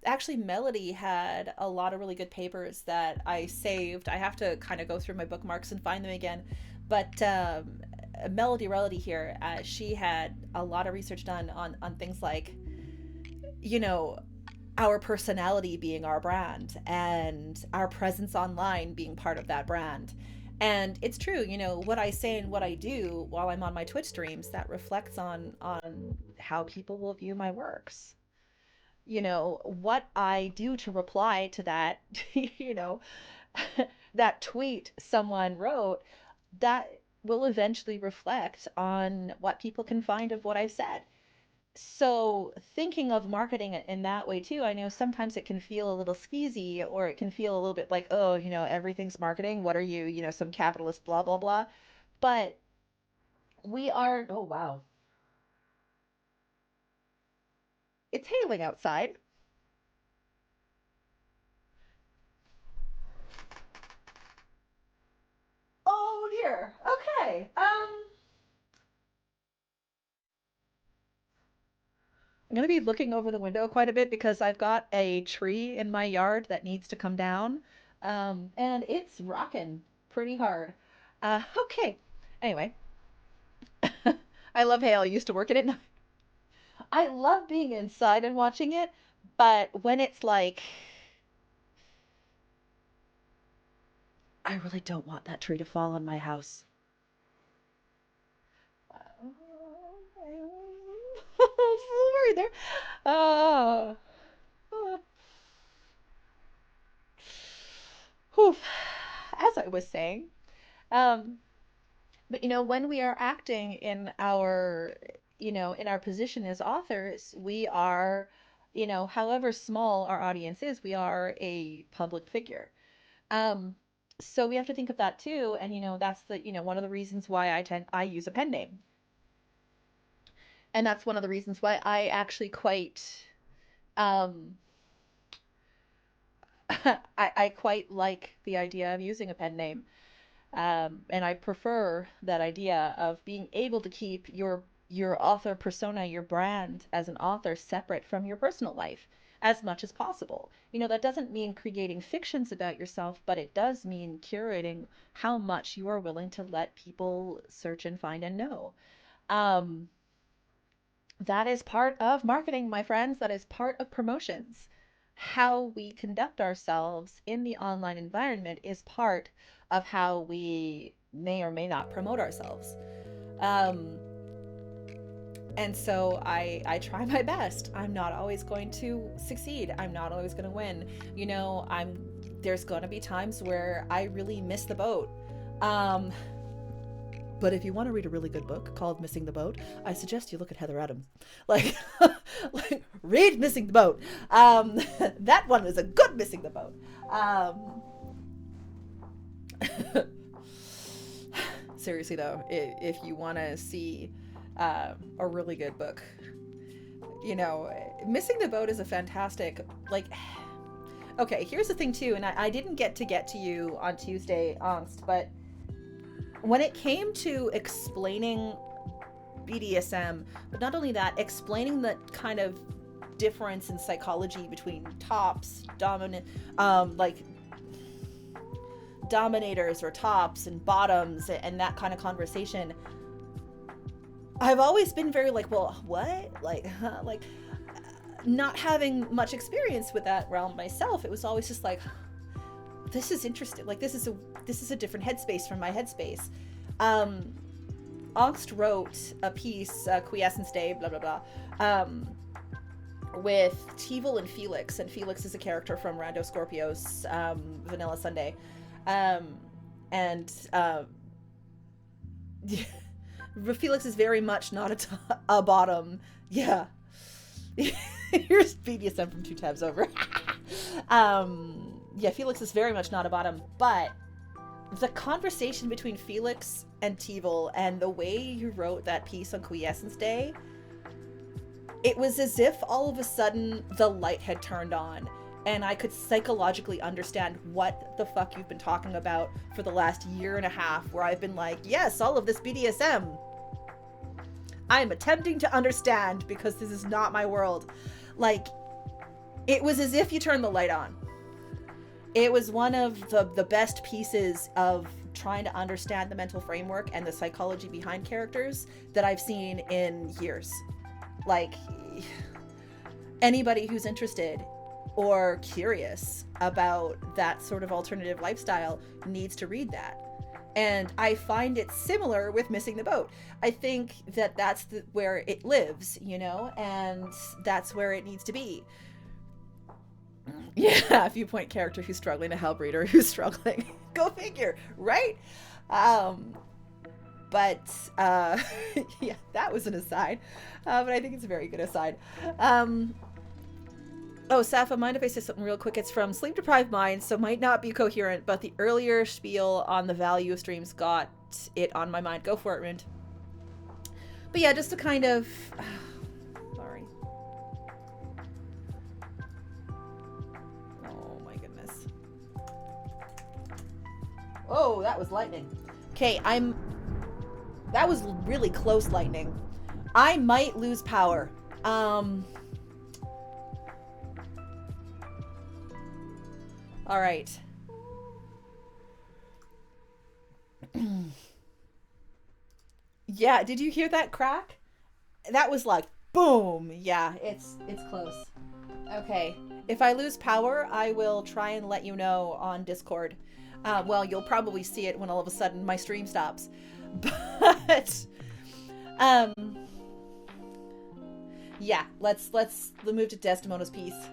actually Melody had a lot of really good papers that I saved. I have to kind of go through my bookmarks and find them again. But Melody Relity here, she had a lot of research done on things like, our personality being our brand and our presence online being part of that brand. And it's true, what I say and what I do while I'm on my Twitch streams, that reflects on how people will view my works. What I do to reply to that, that tweet someone wrote, that will eventually reflect on what people can find of what I've said. So thinking of marketing in that way too, I know sometimes it can feel a little skeezy, or it can feel a little bit like, oh, everything's marketing. What are you, some capitalist, blah, blah, blah. But we are, oh, wow. It's hailing outside. Oh dear. Okay. I'm going to be looking over the window quite a bit because I've got a tree in my yard that needs to come down. And it's rocking pretty hard. Okay. Anyway, I love hail. I used to work in it. I love being inside and watching it, but when it's like, I really don't want that tree to fall on my house. Sorry there. Oh. Whew. As I was saying, um, but when we are acting in our position as authors, we are, however small our audience is, we are a public figure. Um, so we have to think of that too, and that's one of the reasons why I use a pen name, and that's one of the reasons why I actually quite um I quite like the idea of using a pen name. And I prefer that idea of being able to keep your author persona, your brand as an author, separate from your personal life. as much as possible. That doesn't mean creating fictions about yourself, but it does mean curating how much you are willing to let people search and find and know. Um, that is part of marketing, my friends. That is part of promotions. How we conduct ourselves in the online environment is part of how we may or may not promote ourselves. Um, and so I try my best. I'm not always going to succeed. I'm not always going to win. There's going to be times where I really miss the boat. Um, but if you want to read a really good book called Missing the Boat, I suggest you look at Heather Adams. Like, like read Missing the Boat. That one was a good Missing the Boat. Seriously though, if you want to see a really good book, Missing the Boat is a fantastic, okay, here's the thing too, and I didn't get to you on Tuesday, Angst, but when it came to explaining BDSM, but not only that, explaining the kind of difference in psychology between tops, dominators or tops and bottoms and that kind of conversation, I've always been very well, what? Not having much experience with that realm myself, it was always just this is interesting. This is a different headspace from my headspace. Angst wrote a piece, Quiescence Day, blah, blah, blah, with Teevil and Felix. And Felix is a character from Rando Scorpio's Vanilla Sunday. Felix is very much not a bottom. Yeah. Here's BDSM from 2 tabs over. Yeah, Felix is very much not a bottom, but the conversation between Felix and Teevil and the way you wrote that piece on Quiescence Day, it was as if all of a sudden the light had turned on and I could psychologically understand what the fuck you've been talking about for the last year and a half, where I've been yes, all of this BDSM, I'm attempting to understand because this is not my world. It was as if you turned the light on. It was one of the best pieces of trying to understand the mental framework and the psychology behind characters that I've seen in years. Anybody who's interested or curious about that sort of alternative lifestyle needs to read that. And I find it similar with Missing the Boat. I think that that's where it lives, and that's where it needs to be. Yeah, viewpoint character who's struggling to help reader who's struggling. Go figure, right? Yeah, that was an aside. But I think it's a very good aside. Oh, Sapha, mind if I say something real quick? It's from Sleep Deprived Minds, so might not be coherent, but the earlier spiel on the value of streams got it on my mind. Go for it, Rind. But yeah, just to kind of... sorry. Oh my goodness. Oh, that was lightning. Okay, that was really close lightning. I might lose power. All right. Yeah, did you hear that crack? That was boom. Yeah, it's close. Okay. If I lose power, I will try and let you know on Discord. Well, you'll probably see it when all of a sudden my stream stops. But yeah, let's move to Desdemona's piece.